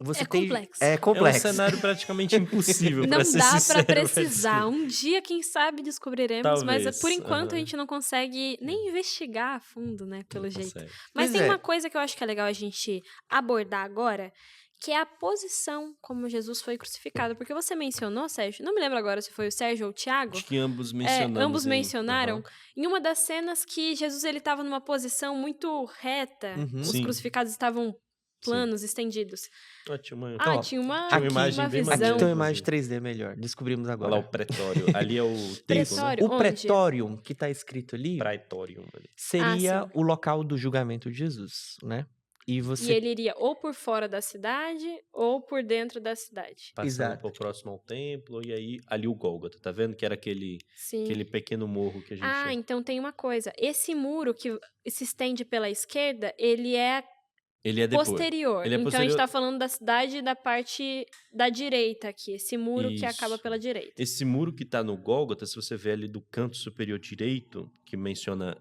Speaker 2: você
Speaker 1: É
Speaker 2: tem...
Speaker 1: complexo.
Speaker 2: É
Speaker 3: É um
Speaker 2: complexo.
Speaker 3: cenário praticamente impossível, pra
Speaker 1: Não
Speaker 3: ser
Speaker 1: dá pra
Speaker 3: sincero,
Speaker 1: precisar.
Speaker 3: descrever.
Speaker 1: Um dia, quem sabe, descobriremos, mas por
Speaker 3: Talvez.
Speaker 1: enquanto a
Speaker 3: Aham.
Speaker 1: gente não consegue nem investigar a fundo, né? Pelo
Speaker 3: Não
Speaker 1: jeito.
Speaker 3: consegue.
Speaker 1: Mas
Speaker 2: Pois
Speaker 1: tem
Speaker 2: é.
Speaker 1: uma coisa que eu acho que é legal a gente abordar agora, que é a posição como Jesus foi crucificado. Porque você mencionou, Sérgio, não me lembro agora se foi o Sérgio ou o Tiago,
Speaker 3: Acho que ambos mencionamos.
Speaker 1: ambos mencionaram,
Speaker 3: Aham.
Speaker 1: em uma das cenas que Jesus ele estava numa posição muito reta,
Speaker 2: Uhum.
Speaker 1: os
Speaker 3: Sim.
Speaker 1: crucificados estavam
Speaker 3: Sim.
Speaker 1: planos, estendidos.
Speaker 3: Tinha uma,
Speaker 1: Ah,
Speaker 2: Ó,
Speaker 1: tinha uma,
Speaker 3: tinha uma
Speaker 2: aqui-
Speaker 3: imagem
Speaker 1: uma
Speaker 3: bem
Speaker 1: visão.
Speaker 2: Aqui
Speaker 3: maneira,
Speaker 2: tem uma imagem
Speaker 3: inclusive.
Speaker 2: 3D melhor. Descobrimos
Speaker 3: Olha lá
Speaker 2: agora.
Speaker 3: o pretório. Ali é o templo, né?
Speaker 1: Pretório.
Speaker 2: O
Speaker 1: Onde?
Speaker 2: pretório que está escrito ali
Speaker 3: Praetorium ali.
Speaker 2: seria
Speaker 1: sim.
Speaker 2: o local do julgamento de Jesus, né? E
Speaker 1: E
Speaker 2: você...
Speaker 1: ele iria ou por fora da cidade ou por dentro da cidade.
Speaker 3: Passando
Speaker 2: Exato.
Speaker 3: por próximo ao templo, e aí ali o Gólgota, tá vendo? Que era aquele
Speaker 1: Sim.
Speaker 3: pequeno morro que a gente
Speaker 1: Ah,
Speaker 3: tinha.
Speaker 1: então tem uma coisa. Esse muro que se estende pela esquerda, ele é
Speaker 3: Ele é depois.
Speaker 1: posterior.
Speaker 3: Ele é
Speaker 1: Então a gente
Speaker 3: posterior.
Speaker 1: tá falando da cidade da parte da direita aqui, esse muro que acaba
Speaker 3: Isso.
Speaker 1: pela direita.
Speaker 3: Esse muro que está no Gólgota, se você ver ali do canto superior direito, que menciona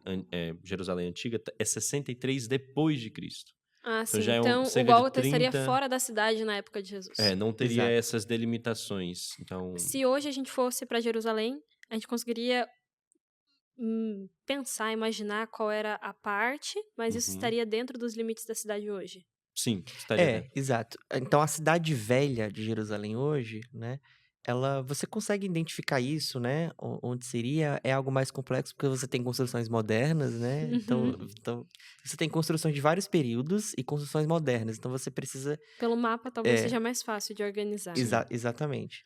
Speaker 3: Jerusalém Antiga, é 63 depois de Cristo.
Speaker 1: Ah,
Speaker 3: Então
Speaker 1: sim.
Speaker 3: já é
Speaker 1: Então o
Speaker 3: cerca de
Speaker 1: Gólgota estaria
Speaker 3: 30.
Speaker 1: fora da cidade na época de Jesus.
Speaker 3: Não teria
Speaker 2: Exato.
Speaker 3: essas delimitações. Então,
Speaker 1: Se hoje a gente fosse para Jerusalém, a gente conseguiria pensar, imaginar qual era a parte, mas isso
Speaker 3: Uhum.
Speaker 1: estaria dentro dos limites da cidade hoje.
Speaker 3: sim, estaria dentro.
Speaker 2: Exato. Então a cidade velha de Jerusalém hoje, né? Você consegue identificar isso, né? Onde seria é algo mais complexo porque você tem construções modernas, né? Então,
Speaker 1: Uhum.
Speaker 2: então você tem construções de vários períodos e construções modernas. Então você precisa
Speaker 1: Pelo mapa, talvez
Speaker 2: É.
Speaker 1: seja mais fácil de organizar.
Speaker 2: exatamente.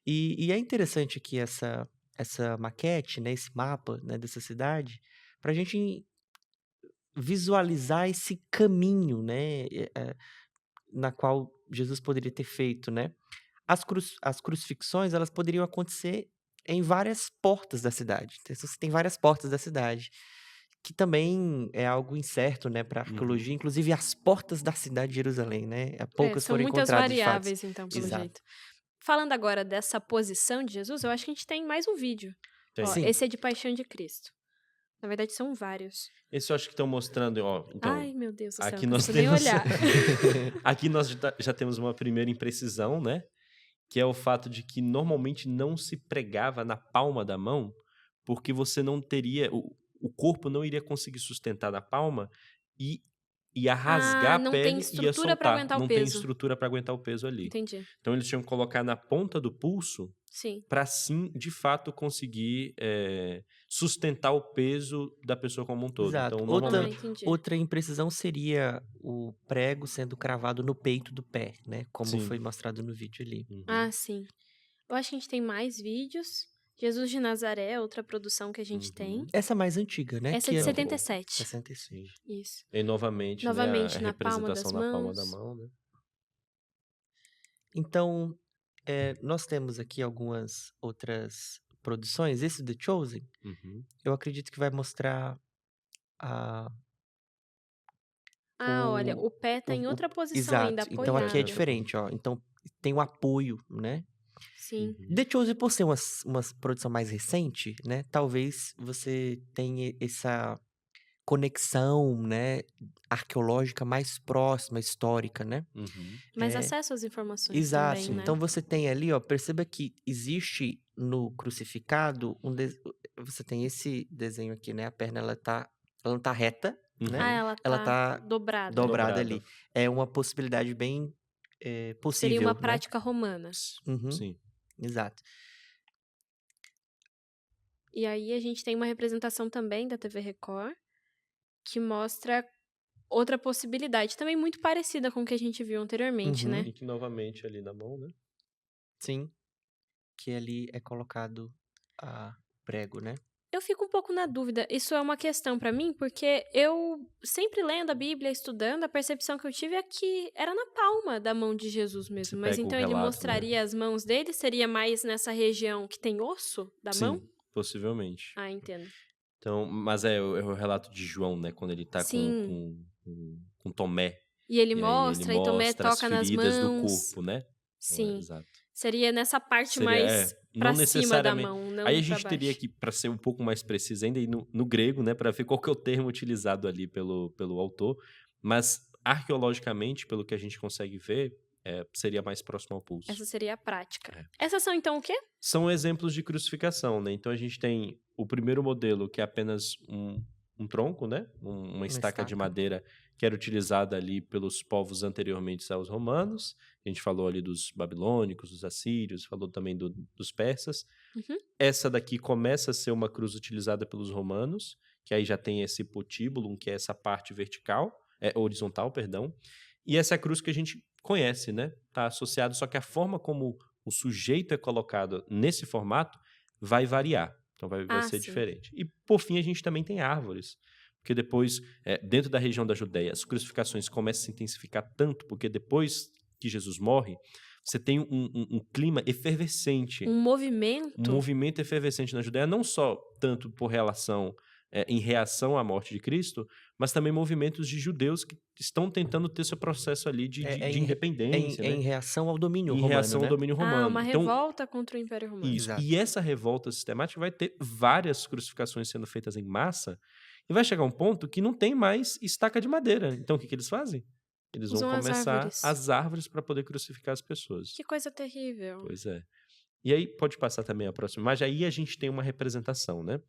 Speaker 2: E é interessante aqui essa maquete, né? Esse mapa, né? Dessa cidade, para a gente visualizar esse caminho, né? Na qual Jesus poderia ter feito, né? As crucifixões, elas poderiam acontecer em várias portas da cidade. Então, você tem várias portas da cidade, que também é algo incerto, né, para arqueologia. Inclusive, as portas da cidade de Jerusalém, né? Poucas
Speaker 1: São
Speaker 2: foram
Speaker 1: muitas
Speaker 2: encontradas, de fato.
Speaker 1: variáveis, então, pelo
Speaker 2: Exato.
Speaker 1: jeito. Falando agora dessa posição de Jesus, eu acho que a gente tem mais um vídeo.
Speaker 3: Tem.
Speaker 1: Ó,
Speaker 2: Sim.
Speaker 1: esse é de Paixão de Cristo. Na verdade, são vários.
Speaker 3: Esse eu acho que estão mostrando, ó. Então,
Speaker 1: Ai, meu Deus do céu,
Speaker 3: aqui
Speaker 1: não
Speaker 3: nós
Speaker 1: consigo nem
Speaker 3: temos.
Speaker 1: olhar.
Speaker 3: Aqui nós já temos uma primeira imprecisão, né? Que é o fato de que normalmente não se pregava na palma da mão, porque você não teria. O corpo não iria conseguir sustentar na palma e ia rasgar a
Speaker 1: não tem
Speaker 3: pele e ia
Speaker 1: estrutura pra
Speaker 3: soltar.
Speaker 1: aguentar o
Speaker 3: Não tem
Speaker 1: peso.
Speaker 3: estrutura para aguentar o peso ali.
Speaker 1: Entendi.
Speaker 3: Então eles tinham que colocar na ponta do pulso
Speaker 1: Sim.
Speaker 3: para sim, de fato, conseguir sustentar o peso da pessoa como um todo.
Speaker 2: Exato.
Speaker 3: Então,
Speaker 2: Outra,
Speaker 3: normalmente.
Speaker 1: entendi.
Speaker 2: outra imprecisão seria o prego sendo cravado no peito do pé, né? Como
Speaker 3: Sim.
Speaker 2: foi mostrado no vídeo ali.
Speaker 3: Uhum.
Speaker 1: Ah, sim. Eu acho que a gente tem mais vídeos. Jesus de Nazaré, outra produção que a gente tem.
Speaker 2: Essa mais antiga, né?
Speaker 1: Essa é
Speaker 2: que
Speaker 1: de
Speaker 2: é o-
Speaker 1: 77.
Speaker 2: 66.
Speaker 1: Isso.
Speaker 3: E novamente,
Speaker 1: Novamente,
Speaker 3: né, a
Speaker 1: na palma das
Speaker 3: representação na palma da
Speaker 1: mãos.
Speaker 3: mão, né?
Speaker 2: Então, nós temos aqui algumas outras produções. Esse The Chosen,
Speaker 3: Uhum.
Speaker 2: eu acredito que vai mostrar
Speaker 1: Olha, o pé tá em outra posição ainda,
Speaker 2: Exato. Então aqui é
Speaker 1: apoiado.
Speaker 2: diferente, ó. Então tem o apoio, né?
Speaker 1: Sim.
Speaker 3: Uhum.
Speaker 2: The Chosen, por ser uma produção mais recente, né? Talvez você tenha essa conexão, né? Arqueológica mais próxima, histórica, né?
Speaker 3: Uhum.
Speaker 1: Mas acesso às informações
Speaker 2: Exato.
Speaker 1: também, né?
Speaker 2: Então você tem ali, ó, perceba que existe no crucificado você tem esse desenho aqui, né? A perna ela não tá reta,
Speaker 3: Uhum.
Speaker 2: né?
Speaker 1: Ela
Speaker 2: Ela
Speaker 1: tá
Speaker 2: tá
Speaker 1: dobrada.
Speaker 2: dobrada ali. É uma possibilidade bem possível,
Speaker 1: Seria uma
Speaker 2: né?
Speaker 1: prática romana.
Speaker 2: Uhum,
Speaker 3: Sim.
Speaker 2: exato.
Speaker 1: E aí a gente tem uma representação também da TV Record que mostra outra possibilidade, também muito parecida com o que a gente viu anteriormente,
Speaker 2: Uhum.
Speaker 1: né?
Speaker 3: E que novamente ali na mão, né?
Speaker 2: Sim. Que ali é colocado a prego, né?
Speaker 1: Eu fico um pouco na dúvida. Isso é uma questão pra mim, porque eu sempre lendo a Bíblia, estudando, a percepção que eu tive é que era na palma da mão de Jesus mesmo.
Speaker 3: Você
Speaker 1: Mas
Speaker 3: pega o
Speaker 1: então ele
Speaker 3: relato,
Speaker 1: mostraria as mãos dele? Seria mais nessa região que tem osso da mão?
Speaker 3: Sim, possivelmente.
Speaker 1: Ah, entendo.
Speaker 3: Então, mas é o relato de João, né? Quando ele tá
Speaker 1: Sim.
Speaker 3: com Tomé.
Speaker 1: E ele
Speaker 3: E aí
Speaker 1: mostra, e Tomé
Speaker 3: mostra as
Speaker 1: toca nas
Speaker 3: feridas do
Speaker 1: mãos.
Speaker 3: corpo, né? Então,
Speaker 1: Sim.
Speaker 3: exato.
Speaker 1: Seria nessa parte
Speaker 3: Seria,
Speaker 1: mais pra
Speaker 3: não
Speaker 1: cima da
Speaker 3: necessariamente.
Speaker 1: mão, não
Speaker 3: Aí a
Speaker 1: pra
Speaker 3: gente teria
Speaker 1: baixo.
Speaker 3: que, para ser um pouco mais preciso ainda, ir no grego, né? Para ver qual que é o termo utilizado ali pelo autor. Mas, arqueologicamente, pelo que a gente consegue ver, seria mais próximo ao pulso.
Speaker 1: Essa seria a prática.
Speaker 3: É.
Speaker 1: Essas são então o quê?
Speaker 3: São exemplos de crucificação, né? Então a gente tem o primeiro modelo, que é apenas um tronco, né? Uma estaca de
Speaker 2: estaca.
Speaker 3: madeira que era utilizada ali pelos povos anteriormente aos romanos. A gente falou ali dos babilônicos, dos assírios, falou também dos persas.
Speaker 1: Uhum.
Speaker 3: Essa daqui começa a ser uma cruz utilizada pelos romanos, que aí já tem esse patíbulo, que é essa parte horizontal, perdão. E essa é a cruz que a gente conhece, né? Tá associado, só que a forma como o sujeito é colocado nesse formato vai variar. Então vai ser
Speaker 1: sim.
Speaker 3: diferente. E por fim a gente também tem árvores. Porque depois, dentro da região da Judéia, as crucificações começam a se intensificar tanto, porque depois que Jesus morre, você tem um clima efervescente.
Speaker 1: Um movimento.
Speaker 3: Um movimento efervescente na Judéia, não só tanto por relação em reação à morte de Cristo, mas também movimentos de judeus que estão tentando ter seu processo ali de,
Speaker 2: É,
Speaker 3: de,
Speaker 2: é
Speaker 3: de
Speaker 2: em, re-
Speaker 3: independência,
Speaker 2: é
Speaker 3: né?
Speaker 2: em reação ao domínio
Speaker 3: Em
Speaker 2: romano,
Speaker 3: reação ao
Speaker 2: né?
Speaker 3: domínio romano.
Speaker 1: Uma
Speaker 3: Então,
Speaker 1: revolta contra o Império Romano.
Speaker 3: isso.
Speaker 2: Exato.
Speaker 3: E essa revolta sistemática vai ter várias crucificações sendo feitas em massa, e vai chegar um ponto que não tem mais estaca de madeira. Então, o que eles fazem? Eles vão
Speaker 1: Usam as
Speaker 3: começar
Speaker 1: árvores.
Speaker 3: as árvores para poder crucificar as pessoas.
Speaker 1: Que coisa terrível.
Speaker 3: Pois é. E aí, pode passar também a próxima imagem. Aí a gente tem uma representação, né?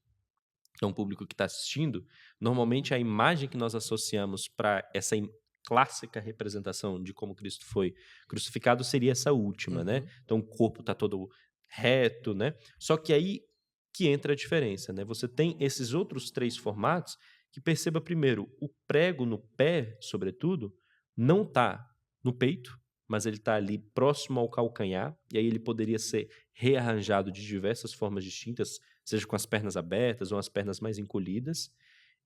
Speaker 3: Então, o público que está assistindo, normalmente a imagem que nós associamos para essa clássica representação de como Cristo foi crucificado seria essa última, né?
Speaker 2: Uhum.
Speaker 3: Então, o corpo está todo reto, né? Só que aí que entra a diferença, né? Você tem esses outros 3 formatos que, perceba primeiro, o prego no pé, sobretudo, não está no peito, mas ele está ali próximo ao calcanhar, e aí ele poderia ser rearranjado de diversas formas distintas, seja com as pernas abertas ou as pernas mais encolhidas.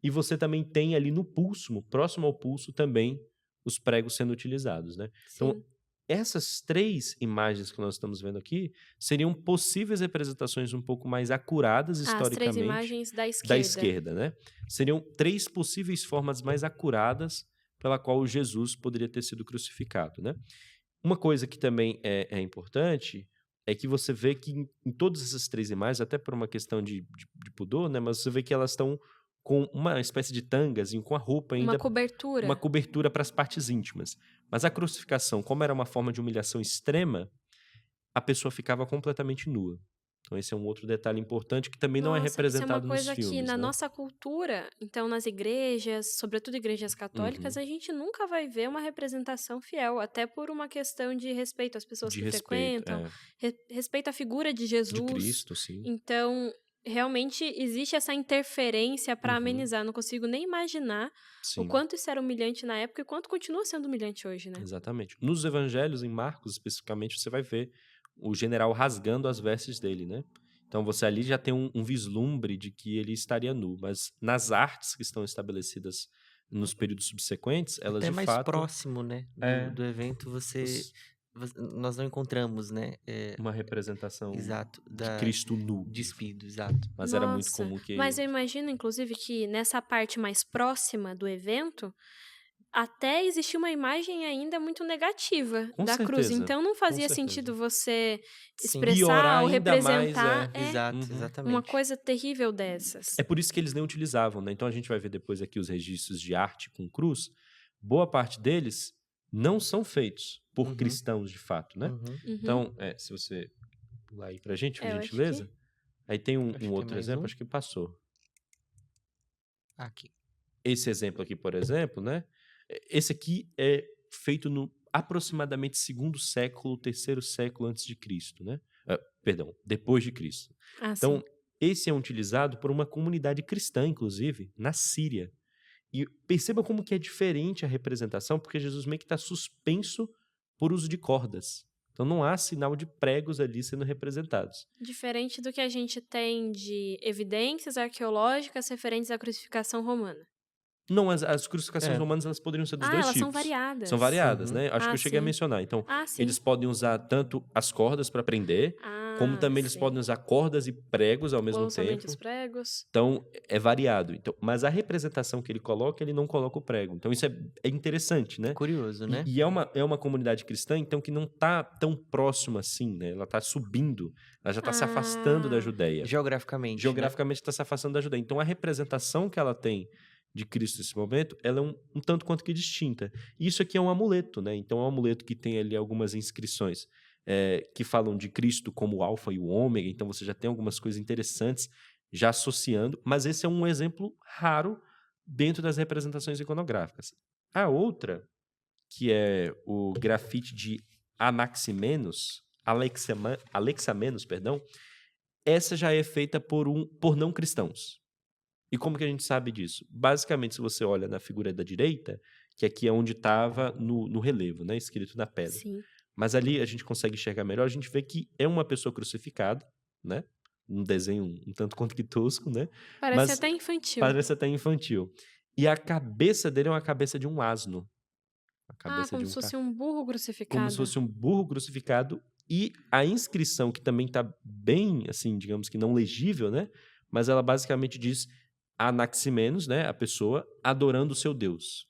Speaker 3: E você também tem ali no pulso, próximo ao pulso, também os pregos sendo utilizados, né? Então,
Speaker 1: Sim.
Speaker 3: essas 3 imagens que nós estamos vendo aqui seriam possíveis representações um pouco mais acuradas
Speaker 1: As 3
Speaker 3: historicamente
Speaker 1: imagens da
Speaker 3: da
Speaker 1: esquerda.
Speaker 3: esquerda, né? Seriam 3 possíveis formas mais acuradas pela qual Jesus poderia ter sido crucificado, né? Uma coisa que também é importante é que você vê que em todas essas 3 imagens, até por uma questão de pudor, né? Mas você vê que elas estão com uma espécie de tangazinho, com a roupa
Speaker 1: Uma
Speaker 3: ainda, uma
Speaker 1: cobertura.
Speaker 3: cobertura para as partes íntimas. Mas a crucificação, como era uma forma de humilhação extrema, a pessoa ficava completamente nua. Então esse é um outro detalhe importante que também não é
Speaker 1: Nossa, isso é uma
Speaker 3: representado nos
Speaker 1: coisa que
Speaker 3: filmes,
Speaker 1: na
Speaker 3: né?
Speaker 1: nossa cultura, então nas igrejas, sobretudo igrejas católicas,
Speaker 3: Uhum.
Speaker 1: a gente nunca vai ver uma representação fiel, até por uma questão de respeito às pessoas
Speaker 3: De
Speaker 1: que
Speaker 3: respeito,
Speaker 1: frequentam, respeito à figura de
Speaker 3: de
Speaker 1: Jesus.
Speaker 3: Cristo, sim.
Speaker 1: Então, realmente existe essa interferência para
Speaker 3: Uhum.
Speaker 1: amenizar. Não consigo nem imaginar o
Speaker 3: Sim,
Speaker 1: quanto isso era humilhante na época e o quanto continua sendo humilhante hoje, né?
Speaker 3: exatamente. Nos evangelhos, em Marcos especificamente, você vai ver o general rasgando as vestes dele, né? Então você ali já tem um vislumbre de que ele estaria nu, mas nas artes que estão estabelecidas nos períodos subsequentes, elas
Speaker 2: Até
Speaker 3: de
Speaker 2: mais
Speaker 3: fato
Speaker 2: próximo, né,
Speaker 3: é
Speaker 2: do evento,
Speaker 3: os-
Speaker 2: nós não encontramos, né,
Speaker 3: uma representação
Speaker 2: exato,
Speaker 3: de Cristo nu,
Speaker 2: despido, exato.
Speaker 3: mas era muito
Speaker 1: Nossa,
Speaker 3: comum
Speaker 1: mas
Speaker 3: que
Speaker 1: eu imagino, inclusive, que nessa parte mais próxima do evento, até existia uma imagem ainda muito negativa
Speaker 3: com
Speaker 1: da cruz.
Speaker 3: certeza,
Speaker 1: Então não
Speaker 3: com
Speaker 1: fazia
Speaker 3: certeza.
Speaker 1: sentido você
Speaker 2: Sim.
Speaker 3: Piorar
Speaker 1: expressar ou
Speaker 3: ainda mais,
Speaker 1: representar
Speaker 2: Exato,
Speaker 3: Uhum.
Speaker 1: uma
Speaker 2: exatamente.
Speaker 1: coisa terrível dessas.
Speaker 3: É por isso que eles nem utilizavam, né? Então a gente vai ver depois aqui os registros de arte com cruz. Boa parte deles não são feitos por
Speaker 2: Uhum.
Speaker 3: cristãos de fato, né?
Speaker 2: Uhum.
Speaker 1: Uhum.
Speaker 3: Então, se você pular aí pra gente, por
Speaker 1: Eu acho
Speaker 3: gentileza. Aí tem
Speaker 2: Acho que é
Speaker 3: outro
Speaker 2: mais
Speaker 3: exemplo,
Speaker 2: um.
Speaker 3: acho que passou.
Speaker 2: Aqui.
Speaker 3: Esse exemplo aqui, por exemplo, né? Esse aqui é feito no aproximadamente 2º século, 3º século antes de Cristo, né? Perdão, depois de Cristo.
Speaker 1: Ah,
Speaker 3: Então,
Speaker 1: sim.
Speaker 3: esse é utilizado por uma comunidade cristã, inclusive, na Síria. E perceba como que é diferente a representação, porque Jesus meio que está suspenso por uso de cordas. Então não há sinal de pregos ali sendo representados.
Speaker 1: Diferente do que a gente tem de evidências arqueológicas referentes à crucificação romana.
Speaker 3: Não, as crucificações
Speaker 2: É.
Speaker 3: romanas elas poderiam ser dos
Speaker 1: Ah,
Speaker 3: dois
Speaker 1: elas são
Speaker 3: tipos.
Speaker 1: variadas.
Speaker 3: São variadas,
Speaker 2: Uhum.
Speaker 3: né? Acho que eu cheguei a
Speaker 1: sim.
Speaker 3: mencionar. Então,
Speaker 1: Ah, sim.
Speaker 3: eles podem usar tanto as cordas para prender, como também eles
Speaker 1: sim.
Speaker 3: podem usar cordas e pregos ao mesmo
Speaker 1: Ou somente
Speaker 3: tempo.
Speaker 1: os pregos.
Speaker 3: Então, é variado. Então, mas a representação que ele não coloca o prego. Então, isso é interessante, né?
Speaker 2: Curioso, né?
Speaker 3: E é uma comunidade cristã, então, que não está tão próxima assim, né? Ela está subindo, ela já está se afastando da
Speaker 1: Ah.
Speaker 3: Judéia.
Speaker 2: Geograficamente, né?
Speaker 3: Geograficamente está se afastando da Judéia. Então, a representação que ela tem de Cristo nesse momento, ela é um tanto quanto que distinta. E isso aqui é um amuleto, né? Então, é um amuleto que tem ali algumas inscrições que falam de Cristo como o alfa e o ômega, então você já tem algumas coisas interessantes já associando, mas esse é um exemplo raro dentro das representações iconográficas. A outra, que é o grafite de Alexamenos, perdão, essa já é feita por não cristãos. E como que a gente sabe disso? Basicamente, se você olha na figura da direita, que aqui é onde estava no relevo, né, escrito na pedra.
Speaker 1: Sim.
Speaker 3: Mas ali a gente consegue enxergar melhor, a gente vê que é uma pessoa crucificada, né? Um desenho um tanto quanto que tosco, né?
Speaker 1: Parece
Speaker 3: Mas
Speaker 1: até infantil.
Speaker 3: parece até infantil. E a cabeça dele é uma cabeça de um asno. A cabeça
Speaker 1: Como
Speaker 3: de
Speaker 1: se fosse um burro crucificado.
Speaker 3: como se fosse um burro crucificado. E a inscrição, que também está bem, assim, digamos que não legível, né? Mas ela basicamente diz Anaximenos, né, a pessoa, adorando o seu Deus.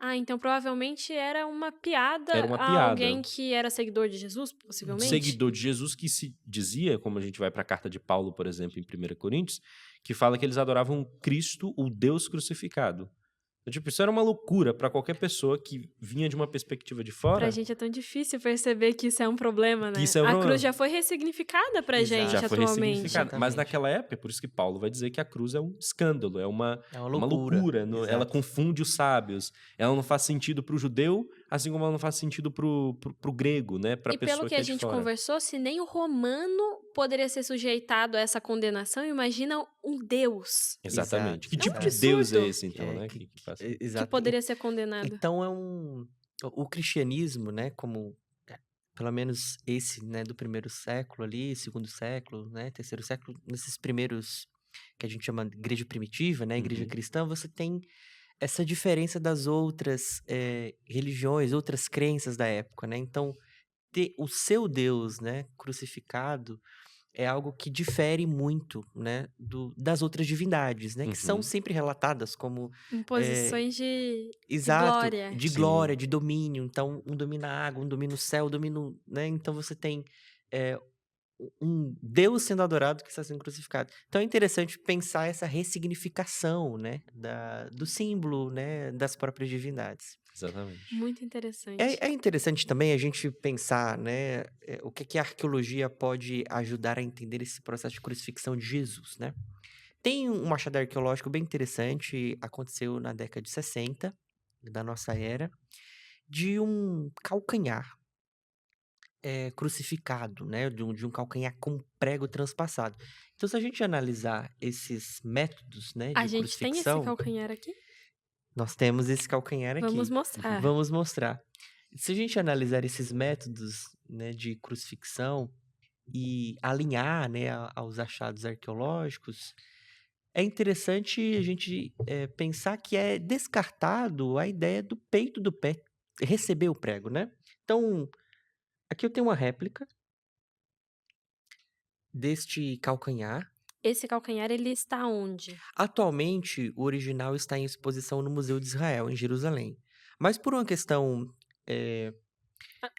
Speaker 1: Ah, então provavelmente era uma piada
Speaker 3: Era uma
Speaker 1: a
Speaker 3: piada.
Speaker 1: alguém que era seguidor de Jesus,
Speaker 3: Um
Speaker 1: possivelmente?
Speaker 3: seguidor de Jesus que se dizia, como a gente vai para a carta de Paulo, por exemplo, em 1 Coríntios, que fala que eles adoravam Cristo, o Deus crucificado. Então, tipo, isso era uma loucura para qualquer pessoa que vinha de uma perspectiva de
Speaker 1: Pra
Speaker 3: fora,
Speaker 1: gente é tão difícil perceber que isso é um problema,
Speaker 3: que
Speaker 1: né?
Speaker 3: isso é um
Speaker 1: A cruz
Speaker 3: problema.
Speaker 1: já foi ressignificada pra
Speaker 2: Exato.
Speaker 1: gente
Speaker 3: Já foi
Speaker 1: atualmente.
Speaker 3: ressignificado. Mas
Speaker 2: Exatamente.
Speaker 3: naquela época, por isso que Paulo vai dizer que a cruz é um escândalo, é uma
Speaker 2: É uma
Speaker 3: loucura.
Speaker 2: loucura.
Speaker 3: Ela
Speaker 2: Exato.
Speaker 3: confunde os sábios. Ela não faz sentido para o judeu, assim como ela não faz sentido para o grego, né? Para a
Speaker 1: E pelo
Speaker 3: pessoa
Speaker 1: que
Speaker 3: que
Speaker 1: a
Speaker 3: é de
Speaker 1: gente
Speaker 3: fora.
Speaker 1: conversou, se nem o romano poderia ser sujeitado a essa condenação, imagina um Deus
Speaker 3: Exatamente.
Speaker 2: Exato,
Speaker 3: Que
Speaker 1: É um
Speaker 3: tipo de
Speaker 2: exato.
Speaker 3: Deus é
Speaker 1: absurdo
Speaker 3: esse, então, né? Que faz...
Speaker 1: que
Speaker 2: Exato.
Speaker 1: poderia ser condenado.
Speaker 2: Então o cristianismo, né, como pelo menos esse, né, do primeiro século ali, segundo século, né, terceiro século, nesses primeiros que a gente chama de igreja primitiva, né, igreja
Speaker 3: Uhum.
Speaker 2: cristã, você tem essa diferença das outras religiões, outras crenças da época, né? Então, ter o seu Deus, né, crucificado é algo que difere muito, né, das outras divindades, né, que são
Speaker 3: Uhum.
Speaker 2: sempre relatadas como
Speaker 1: Em
Speaker 2: eh,
Speaker 1: posições de
Speaker 2: exato,
Speaker 1: glória.
Speaker 2: de
Speaker 3: Sim.
Speaker 2: glória, de domínio. Então, um domina a água, um domina o céu, um domina, né? Então você tem um Deus sendo adorado que está sendo crucificado. Então é interessante pensar essa ressignificação, né, do símbolo, né, das próprias divindades.
Speaker 3: Exatamente.
Speaker 1: Muito interessante.
Speaker 2: É interessante também a gente pensar, né, o que a arqueologia pode ajudar a entender esse processo de crucifixão de Jesus, né? Tem um achado arqueológico bem interessante, aconteceu na década de 60 da nossa era, de um calcanhar crucificado, né? De um calcanhar com prego transpassado. Então, se a gente analisar esses métodos, né,
Speaker 1: A
Speaker 2: de
Speaker 1: gente tem esse
Speaker 2: crucifixão,
Speaker 1: calcanhar aqui?
Speaker 2: nós temos esse calcanhar
Speaker 1: Vamos
Speaker 2: aqui.
Speaker 1: mostrar.
Speaker 2: Vamos mostrar. Se a gente analisar esses métodos, né, de crucifixão e alinhar, né, aos achados arqueológicos, é interessante a gente pensar que é descartado a ideia do peito do pé receber o prego, né? Então, aqui eu tenho uma réplica deste calcanhar.
Speaker 1: Esse calcanhar, ele está onde?
Speaker 2: Atualmente, o original está em exposição no Museu de Israel, em Jerusalém. Mas por uma questão.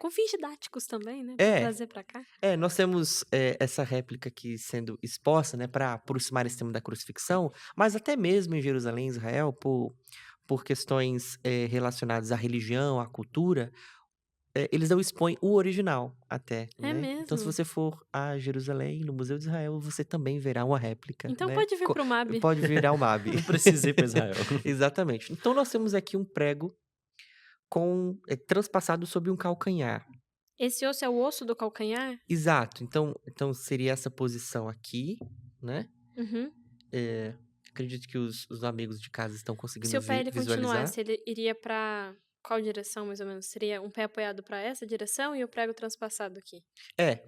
Speaker 1: Com fins didáticos também, né? Pra
Speaker 2: É,
Speaker 1: trazer pra cá.
Speaker 2: nós temos essa réplica aqui sendo exposta, né, para aproximar esse tema da crucifixão, mas até mesmo em Jerusalém, Israel, por questões relacionadas à religião, à cultura, eles não expõem o original até,
Speaker 1: É
Speaker 2: né? Então, se
Speaker 1: mesmo?
Speaker 2: você for a Jerusalém, no Museu de Israel, você também verá uma réplica,
Speaker 1: Então
Speaker 2: né?
Speaker 1: pode vir pro MAB.
Speaker 2: Pode virar o MAB.
Speaker 3: Não precisa ir para Israel.
Speaker 2: Exatamente. Então, nós temos aqui um prego transpassado sobre um calcanhar.
Speaker 1: Esse osso é o osso do calcanhar?
Speaker 2: Exato. Então seria essa posição aqui, né?
Speaker 1: Uhum.
Speaker 2: Acredito que os amigos de casa estão conseguindo
Speaker 1: Se o pé ele
Speaker 2: visualizar.
Speaker 1: continuasse, ele iria pra qual direção, mais ou menos? Seria um pé apoiado pra essa direção e o prego transpassado aqui.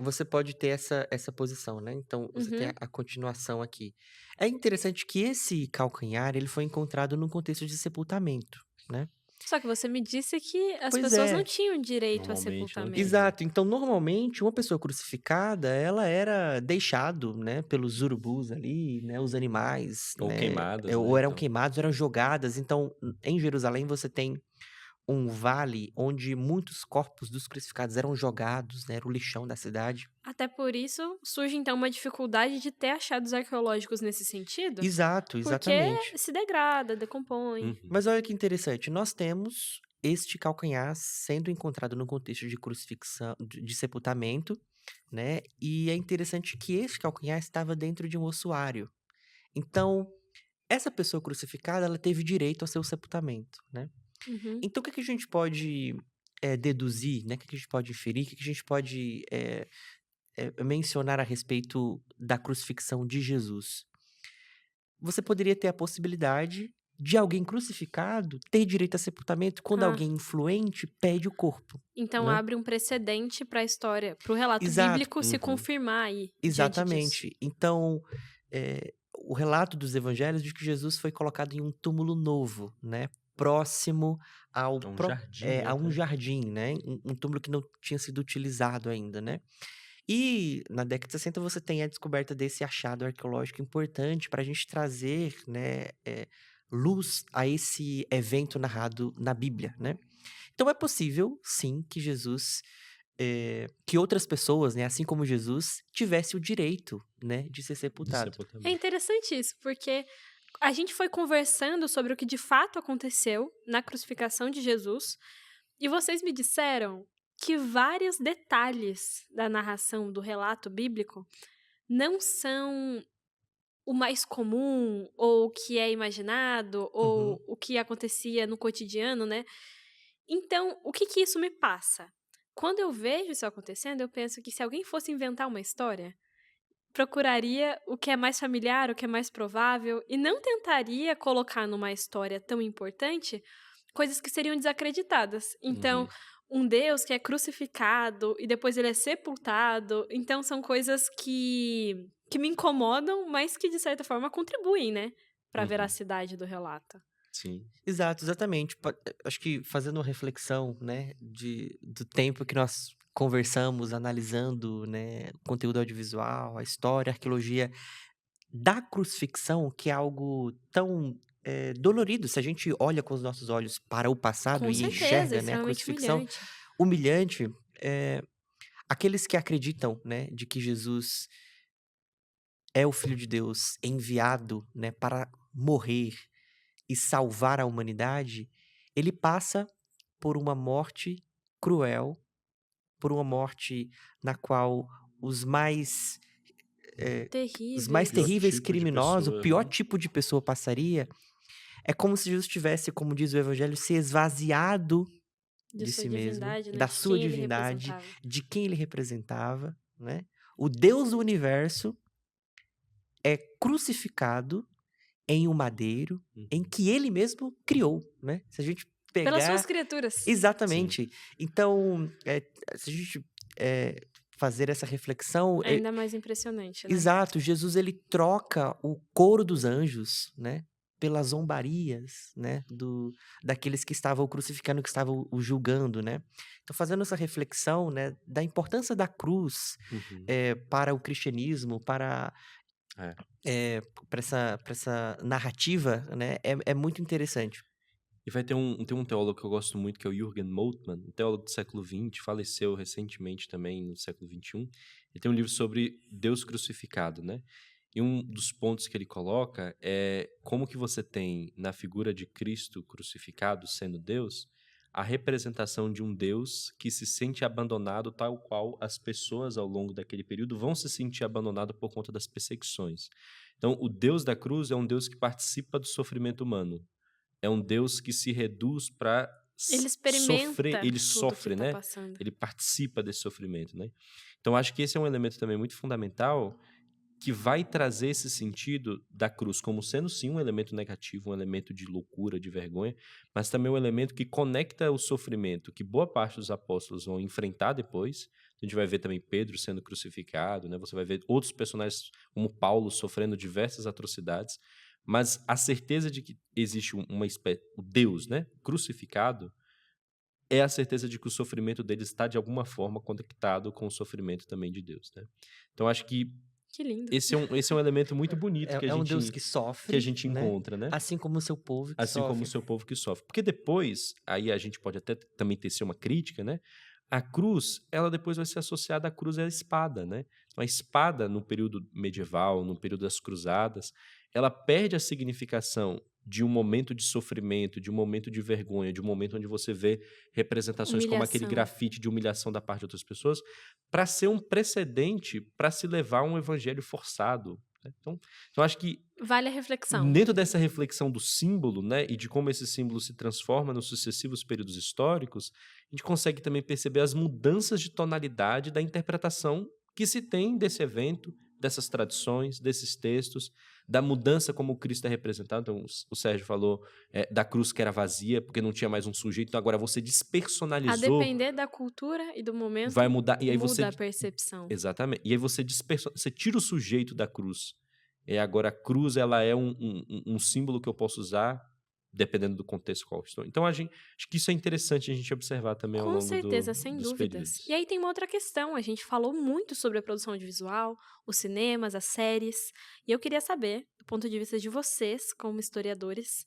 Speaker 2: Você pode ter essa posição, né? Então, você tem
Speaker 1: Uhum.
Speaker 2: a continuação aqui. É interessante que esse calcanhar, ele foi encontrado num contexto de sepultamento, né?
Speaker 1: Só que você me disse que as
Speaker 2: Pois
Speaker 1: pessoas não
Speaker 2: é.
Speaker 1: tinham direito a
Speaker 3: Normalmente não
Speaker 1: sepultamento.
Speaker 3: tinha.
Speaker 2: Exato. Então, normalmente, uma pessoa crucificada, ela era deixado, né, pelos urubus ali, né, os animais,
Speaker 3: Ou
Speaker 2: né,
Speaker 3: queimadas,
Speaker 2: ou
Speaker 3: né?
Speaker 2: eram
Speaker 3: Então,
Speaker 2: queimados, eram jogadas. Então, em Jerusalém, você tem um vale onde muitos corpos dos crucificados eram jogados, né, era o lixão da cidade.
Speaker 1: Até por isso surge então uma dificuldade de ter achados arqueológicos nesse sentido,
Speaker 2: Exato,
Speaker 1: porque
Speaker 2: exatamente.
Speaker 1: se degrada, decompõe.
Speaker 3: uhum.
Speaker 2: Mas olha que interessante, nós temos este calcanhar sendo encontrado no contexto de crucifixão, de sepultamento, né? E é interessante que este calcanhar estava dentro de um ossuário. Então, essa pessoa crucificada, ela teve direito ao seu sepultamento, né?
Speaker 1: Uhum.
Speaker 2: Então, o que a gente pode deduzir, né? O que a gente pode inferir, o que a gente pode mencionar a respeito da crucifixão de Jesus? Você poderia ter a possibilidade de alguém crucificado ter direito a sepultamento quando
Speaker 1: Ah.
Speaker 2: alguém influente pede o corpo.
Speaker 1: Então
Speaker 2: né?
Speaker 1: abre um precedente para a história, para o relato
Speaker 2: Exato.
Speaker 1: bíblico se
Speaker 3: Uhum.
Speaker 1: confirmar aí. diante disso.
Speaker 2: Exatamente. Então, o relato dos evangelhos diz que Jesus foi colocado em um túmulo novo, né? Próximo ao
Speaker 3: É um jardim, né,
Speaker 2: a um
Speaker 3: até.
Speaker 2: jardim, né? Um túmulo que não tinha sido utilizado ainda, né? E na década de 60 você tem a descoberta desse achado arqueológico importante para a gente trazer, né, luz a esse evento narrado na Bíblia, né? Então é possível, sim, que que outras pessoas, né, assim como Jesus, tivesse o direito, né, de ser
Speaker 3: De
Speaker 2: sepultado.
Speaker 1: É
Speaker 3: sepultamento.
Speaker 1: interessante isso, porque a gente foi conversando sobre o que de fato aconteceu na crucificação de Jesus, e vocês me disseram que vários detalhes da narração do relato bíblico não são o mais comum, ou o que é imaginado,
Speaker 2: Uhum.
Speaker 1: ou o que acontecia no cotidiano, né? Então, o que que isso me passa? Quando eu vejo isso acontecendo, eu penso que se alguém fosse inventar uma história, procuraria o que é mais familiar, o que é mais provável, e não tentaria colocar numa história tão importante coisas que seriam desacreditadas. Então,
Speaker 3: Uhum.
Speaker 1: um Deus que é crucificado e depois ele é sepultado. Então, são coisas que me incomodam, mas que de certa forma contribuem, né, para a
Speaker 3: Uhum.
Speaker 1: veracidade do relato.
Speaker 3: Sim.
Speaker 2: Exato, exatamente. Acho que fazendo uma reflexão, né, do tempo que nós conversamos, analisando, né, o conteúdo audiovisual, a história, a arqueologia da crucifixão, que é algo tão dolorido. Se a gente olha com os nossos olhos para o passado
Speaker 1: Com
Speaker 2: e
Speaker 1: certeza,
Speaker 2: enxerga, né, a
Speaker 1: extremamente
Speaker 2: crucifixão
Speaker 1: humilhante.
Speaker 2: humilhante, aqueles que acreditam, né, de que Jesus é o Filho de Deus enviado, né, para morrer e salvar a humanidade, ele passa por uma morte cruel, por uma morte na qual os mais, os mais
Speaker 1: Terríveis.
Speaker 3: Pior
Speaker 2: terríveis
Speaker 3: tipo de
Speaker 2: criminosos, o
Speaker 3: pessoa,
Speaker 2: pior
Speaker 3: né?
Speaker 2: tipo de pessoa passaria. É como se Jesus tivesse, como diz o Evangelho, se esvaziado
Speaker 1: De
Speaker 2: de
Speaker 1: sua
Speaker 2: si mesmo,
Speaker 1: divindade, né,
Speaker 2: da
Speaker 1: de
Speaker 2: sua
Speaker 1: quem ele
Speaker 2: divindade,
Speaker 1: representava.
Speaker 2: de quem ele representava, né? O Deus do universo é crucificado em um madeiro em
Speaker 3: Uhum.
Speaker 2: que ele mesmo criou, né? Se a gente
Speaker 1: Pelas suas
Speaker 2: pegar
Speaker 1: criaturas.
Speaker 3: Sim.
Speaker 2: exatamente. Então, se a gente fazer essa reflexão,
Speaker 1: Ainda mais impressionante, né.
Speaker 2: exato, Jesus ele troca o coro dos anjos, né? Pelas zombarias, né? Daqueles que estavam o crucificando, que estavam o julgando, né? Então, fazendo essa reflexão, né? Da importância da cruz
Speaker 3: Uhum.
Speaker 2: para o cristianismo,
Speaker 3: É.
Speaker 2: para essa narrativa, né? É muito interessante.
Speaker 3: E tem um teólogo que eu gosto muito, que é o Jürgen Moltmann, um teólogo do século XX, faleceu recentemente também, no século XXI. Ele tem um livro sobre Deus crucificado, né? E um dos pontos que ele coloca é como que você tem, na figura de Cristo crucificado, sendo Deus, a representação de um Deus que se sente abandonado, tal qual as pessoas ao longo daquele período vão se sentir abandonadas por conta das perseguições. Então, o Deus da cruz é um Deus que participa do sofrimento humano. É um Deus que se reduz para
Speaker 1: Ele
Speaker 3: sofrer,
Speaker 1: experimenta
Speaker 3: ele
Speaker 1: tudo que
Speaker 3: sofre,
Speaker 1: tá
Speaker 3: né?
Speaker 1: passando.
Speaker 3: Ele participa desse sofrimento, né? Então acho que esse é um elemento também muito fundamental que vai trazer esse sentido da cruz como sendo sim um elemento negativo, um elemento de loucura, de vergonha, mas também um elemento que conecta o sofrimento que boa parte dos apóstolos vão enfrentar depois. A gente vai ver também Pedro sendo crucificado, né? Você vai ver outros personagens como Paulo sofrendo diversas atrocidades, mas a certeza de que existe uma espécie, o Deus, né, crucificado, é a certeza de que o sofrimento dele está de alguma forma conectado com o sofrimento também de Deus, né? Então acho que
Speaker 1: Que lindo.
Speaker 3: esse é um elemento muito bonito
Speaker 2: É um Deus que
Speaker 3: que a
Speaker 2: sofre,
Speaker 3: gente
Speaker 2: né?
Speaker 3: encontra, né?
Speaker 2: Assim como o seu povo que
Speaker 3: Assim como o
Speaker 2: sofre.
Speaker 3: seu povo que sofre. Porque depois, aí a gente pode até também tecer uma crítica, né? A cruz, ela depois vai ser associada à cruz e à espada, né? Então, a espada, no período medieval, no período das cruzadas, ela perde a significação de um momento de sofrimento, de um momento de vergonha, de um momento onde você vê representações como aquele
Speaker 1: Humilhação.
Speaker 3: grafite de humilhação da parte de outras pessoas, para ser um precedente para se levar a um evangelho forçado, né? Então acho que
Speaker 1: Vale a reflexão.
Speaker 3: dentro dessa reflexão do símbolo, né, e de como esse símbolo se transforma nos sucessivos períodos históricos, a gente consegue também perceber as mudanças de tonalidade da interpretação que se tem desse evento, dessas tradições, desses textos, da mudança como o Cristo é representado. Então, o Sérgio falou da cruz que era vazia, porque não tinha mais um sujeito, então agora você
Speaker 1: A
Speaker 3: despersonalizou,
Speaker 1: depender da cultura e do
Speaker 3: vai
Speaker 1: momento,
Speaker 3: mudar, e aí você
Speaker 1: muda a percepção.
Speaker 3: exatamente. E aí você tira o sujeito da cruz. Agora a cruz ela é um símbolo que eu posso usar dependendo do contexto qual estou. Então, acho que isso é interessante a gente observar também ao
Speaker 1: Com
Speaker 3: longo
Speaker 1: certeza, sem
Speaker 3: dos
Speaker 1: dúvidas.
Speaker 3: períodos.
Speaker 1: E aí tem uma outra questão, a gente falou muito sobre a produção audiovisual, os cinemas, as séries, e eu queria saber, do ponto de vista de vocês, como historiadores,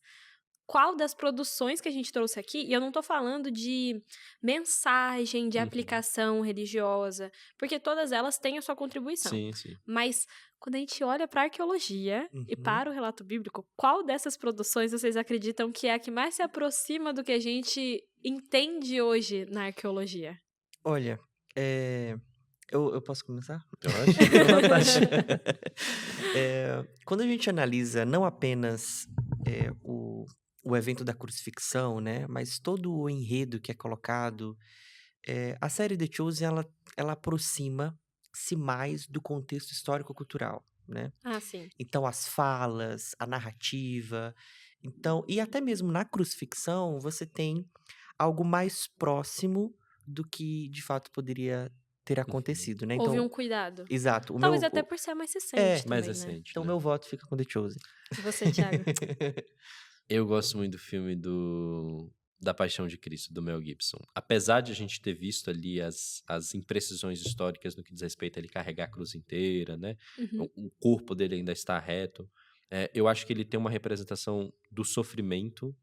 Speaker 1: qual das produções que a gente trouxe aqui, e eu não tô falando de mensagem, de
Speaker 3: Uhum.
Speaker 1: aplicação religiosa, porque todas elas têm a sua contribuição.
Speaker 3: Sim, sim.
Speaker 1: Mas quando a gente olha para a arqueologia e
Speaker 2: Uhum.
Speaker 1: para o relato bíblico, qual dessas produções vocês acreditam que é a que mais se aproxima do que a gente entende hoje na arqueologia?
Speaker 2: Olha, eu posso começar?
Speaker 3: Pode?
Speaker 2: Fique à vontade. Quando a gente analisa não apenas o evento da crucifixão, né, mas todo o enredo que é colocado, a série The Chosen, ela aproxima-se mais do contexto histórico-cultural, né?
Speaker 1: Ah, sim.
Speaker 2: Então, as falas, a narrativa. Então, e até mesmo na crucifixão, você tem algo mais próximo do que de fato poderia ter acontecido, né?
Speaker 1: Houve
Speaker 2: Então,
Speaker 1: um cuidado.
Speaker 2: exato.
Speaker 1: Talvez até por ser mais recente
Speaker 3: Mais
Speaker 1: também, né?
Speaker 3: recente,
Speaker 2: Então,
Speaker 3: né?
Speaker 2: meu voto fica com The Chosen.
Speaker 1: E você, Thiago?
Speaker 3: Eu gosto muito do filme da Paixão de Cristo, do Mel Gibson. Apesar de a gente ter visto ali as imprecisões históricas no que diz respeito a ele carregar a cruz inteira, né?
Speaker 1: Uhum.
Speaker 3: O corpo dele ainda está reto. Eu acho que ele tem uma representação do sofrimento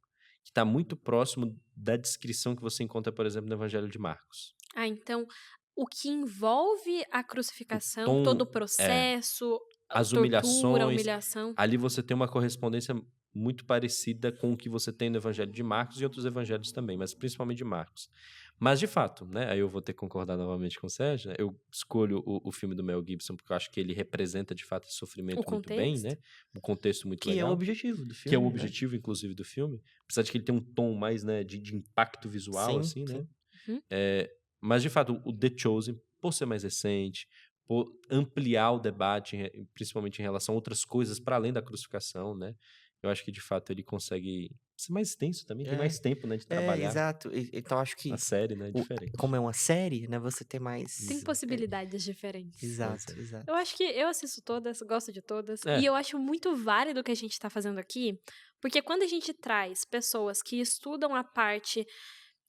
Speaker 3: que está muito próximo da descrição que você encontra, por exemplo, no Evangelho de Marcos.
Speaker 1: Ah, então, o que envolve a crucificação,
Speaker 3: tom,
Speaker 1: todo o processo, a
Speaker 3: as
Speaker 1: tortura, a
Speaker 3: humilhações,
Speaker 1: humilhação.
Speaker 3: ali você tem uma correspondência muito parecida com o que você tem no Evangelho de Marcos e outros evangelhos também, mas principalmente de Marcos. Mas, de fato, né, aí eu vou ter que concordar novamente com o Sérgio, né, eu escolho o filme do Mel Gibson porque eu acho que ele representa, de fato, esse sofrimento
Speaker 1: O
Speaker 3: muito bem,
Speaker 1: contexto.
Speaker 3: né? Um contexto muito
Speaker 2: Que é o
Speaker 3: legal.
Speaker 2: objetivo do filme.
Speaker 3: Que é o
Speaker 2: né?
Speaker 3: objetivo, inclusive, do filme. Apesar de que ele tem um tom mais, né, de impacto visual,
Speaker 2: Sim,
Speaker 3: assim, né?
Speaker 2: sim.
Speaker 1: Uhum.
Speaker 3: Mas, de fato, o The Chosen, por ser mais recente, por ampliar o debate, principalmente em relação a outras coisas para além da crucificação, né? Eu acho que, de fato, ele consegue ser mais extenso também, tem mais tempo, né, de trabalhar.
Speaker 2: Exato. Então, acho que
Speaker 3: A série, né, é diferente.
Speaker 2: como é uma série, né, você tem mais...
Speaker 1: Tem possibilidades diferentes.
Speaker 2: Exato,
Speaker 3: Pois é.
Speaker 2: exato.
Speaker 1: Eu acho que eu assisto todas, gosto de todas.
Speaker 3: É.
Speaker 1: E eu acho muito válido o que a gente tá fazendo aqui, porque quando a gente traz pessoas que estudam a parte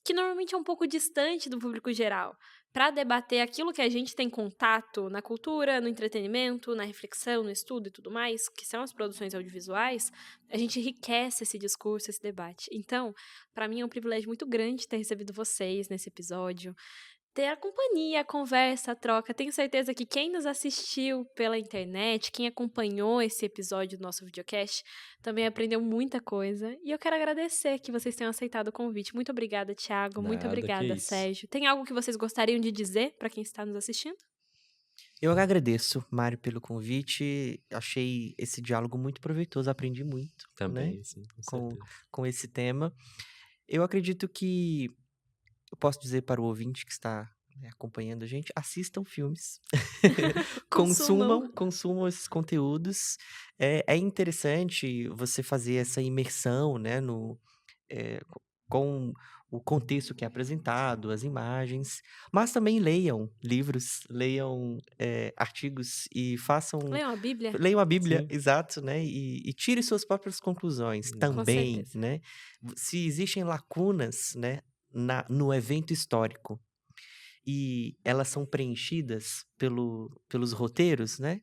Speaker 1: que normalmente é um pouco distante do público geral, para debater aquilo que a gente tem contato na cultura, no entretenimento, na reflexão, no estudo e tudo mais, que são as produções audiovisuais, a gente enriquece esse discurso, esse debate. Então, para mim é um privilégio muito grande ter recebido vocês nesse episódio, ter a companhia, a conversa, a troca. Tenho certeza que quem nos assistiu pela internet, quem acompanhou esse episódio do nosso videocast, também aprendeu muita coisa. E eu quero agradecer que vocês tenham aceitado o convite. Muito obrigada, Thiago. Muito
Speaker 3: Nada, que
Speaker 1: obrigada,
Speaker 3: isso.
Speaker 1: Sérgio. Tem algo que vocês gostariam de dizer para quem está nos assistindo?
Speaker 2: Eu agradeço, Mário, pelo convite. Achei esse diálogo muito proveitoso, aprendi muito, né,
Speaker 3: Também, sim, com certeza.
Speaker 2: com esse tema. Eu acredito que eu posso dizer para o ouvinte que está, né, acompanhando a gente, assistam filmes, consumam esses conteúdos. É interessante você fazer essa imersão, né, com o contexto que é apresentado, as imagens, mas também leiam livros, leiam artigos e façam...
Speaker 1: Leiam a Bíblia?
Speaker 2: Leiam a Bíblia,
Speaker 3: Sim.
Speaker 2: exato, né? E tire suas próprias conclusões
Speaker 3: Com
Speaker 2: também,
Speaker 1: certeza.
Speaker 2: né? Se existem lacunas, né, no evento histórico e elas são preenchidas pelos roteiros, né?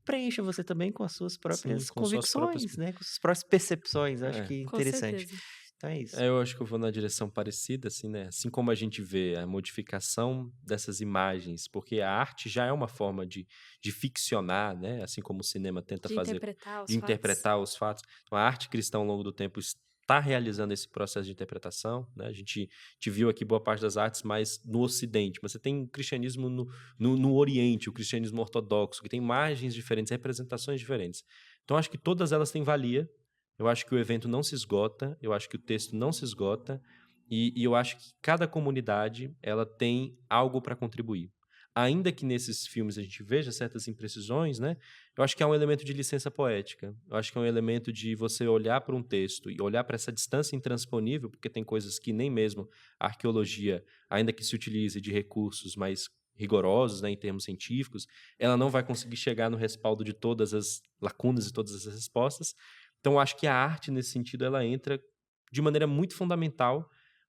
Speaker 2: Preencha você também com as suas próprias
Speaker 3: com suas próprias-
Speaker 2: convicções, né? Com suas próprias percepções. Acho que
Speaker 1: Com
Speaker 2: interessante.
Speaker 1: certeza.
Speaker 2: Então é isso.
Speaker 3: Eu acho que eu vou na direção parecida, assim, né? Assim como a gente vê a modificação dessas imagens, porque a arte já é uma forma de ficcionar, né? Assim como o cinema tenta
Speaker 1: De
Speaker 3: fazer,
Speaker 1: interpretar os
Speaker 3: de
Speaker 1: fatos.
Speaker 3: interpretar os fatos. Então, a arte cristã, ao longo do tempo, está realizando esse processo de interpretação, né? A gente viu aqui boa parte das artes mais no Ocidente, mas você tem o cristianismo no Oriente, o cristianismo ortodoxo, que tem imagens diferentes, representações diferentes. Então, acho que todas elas têm valia. Eu acho que o evento não se esgota, eu acho que o texto não se esgota, e eu acho que cada comunidade ela tem algo para contribuir. Ainda que nesses filmes a gente veja certas imprecisões, né? Eu acho que é um elemento de licença poética. Eu acho que é um elemento de você olhar para um texto e olhar para essa distância intransponível, porque tem coisas que nem mesmo a arqueologia, ainda que se utilize de recursos mais rigorosos, né, em termos científicos, ela não vai conseguir chegar no respaldo de todas as lacunas e todas as respostas. Então, eu acho que a arte, nesse sentido, ela entra de maneira muito fundamental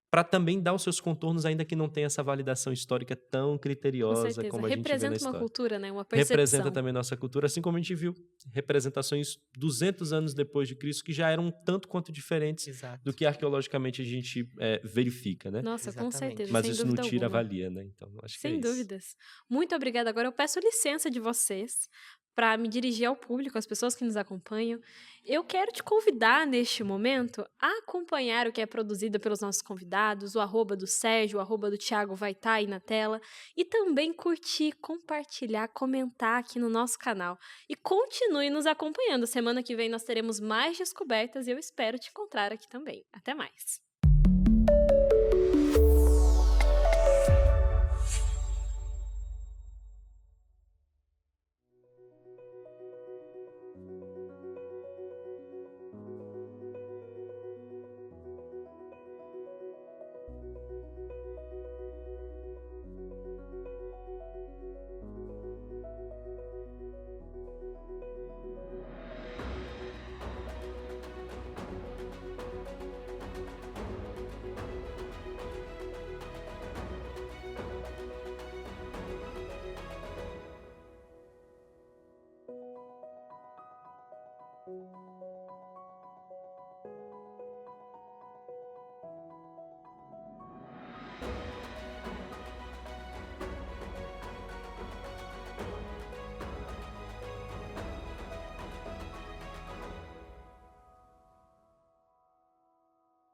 Speaker 3: para também dar os seus contornos, ainda que não tenha essa validação histórica tão
Speaker 1: Com
Speaker 3: criteriosa
Speaker 1: certeza.
Speaker 3: como a gente vê na
Speaker 1: Representa uma
Speaker 3: história.
Speaker 1: cultura, né? Uma
Speaker 3: Representa
Speaker 1: percepção.
Speaker 3: também nossa cultura, assim como a gente viu representações 200 anos depois de Cristo que já eram um tanto quanto diferentes do
Speaker 2: Exato.
Speaker 3: que arqueologicamente a gente verifica, né?
Speaker 1: Nossa, com
Speaker 2: Exatamente.
Speaker 1: certeza,
Speaker 3: Mas
Speaker 1: sem
Speaker 3: isso não
Speaker 1: dúvida
Speaker 3: tira a
Speaker 1: alguma.
Speaker 3: valia, né? Então, acho que é
Speaker 1: Sem
Speaker 3: isso.
Speaker 1: dúvidas. Muito obrigada. Agora eu peço licença de vocês para me dirigir ao público, às pessoas que nos acompanham. Eu quero te convidar neste momento a acompanhar o que é produzido pelos nossos convidados. O arroba do Sérgio, o arroba do Thiago vai estar aí na tela. E também curtir, compartilhar, comentar aqui no nosso canal. E continue nos acompanhando. Semana que vem nós teremos mais descobertas e eu espero te encontrar aqui também. Até mais!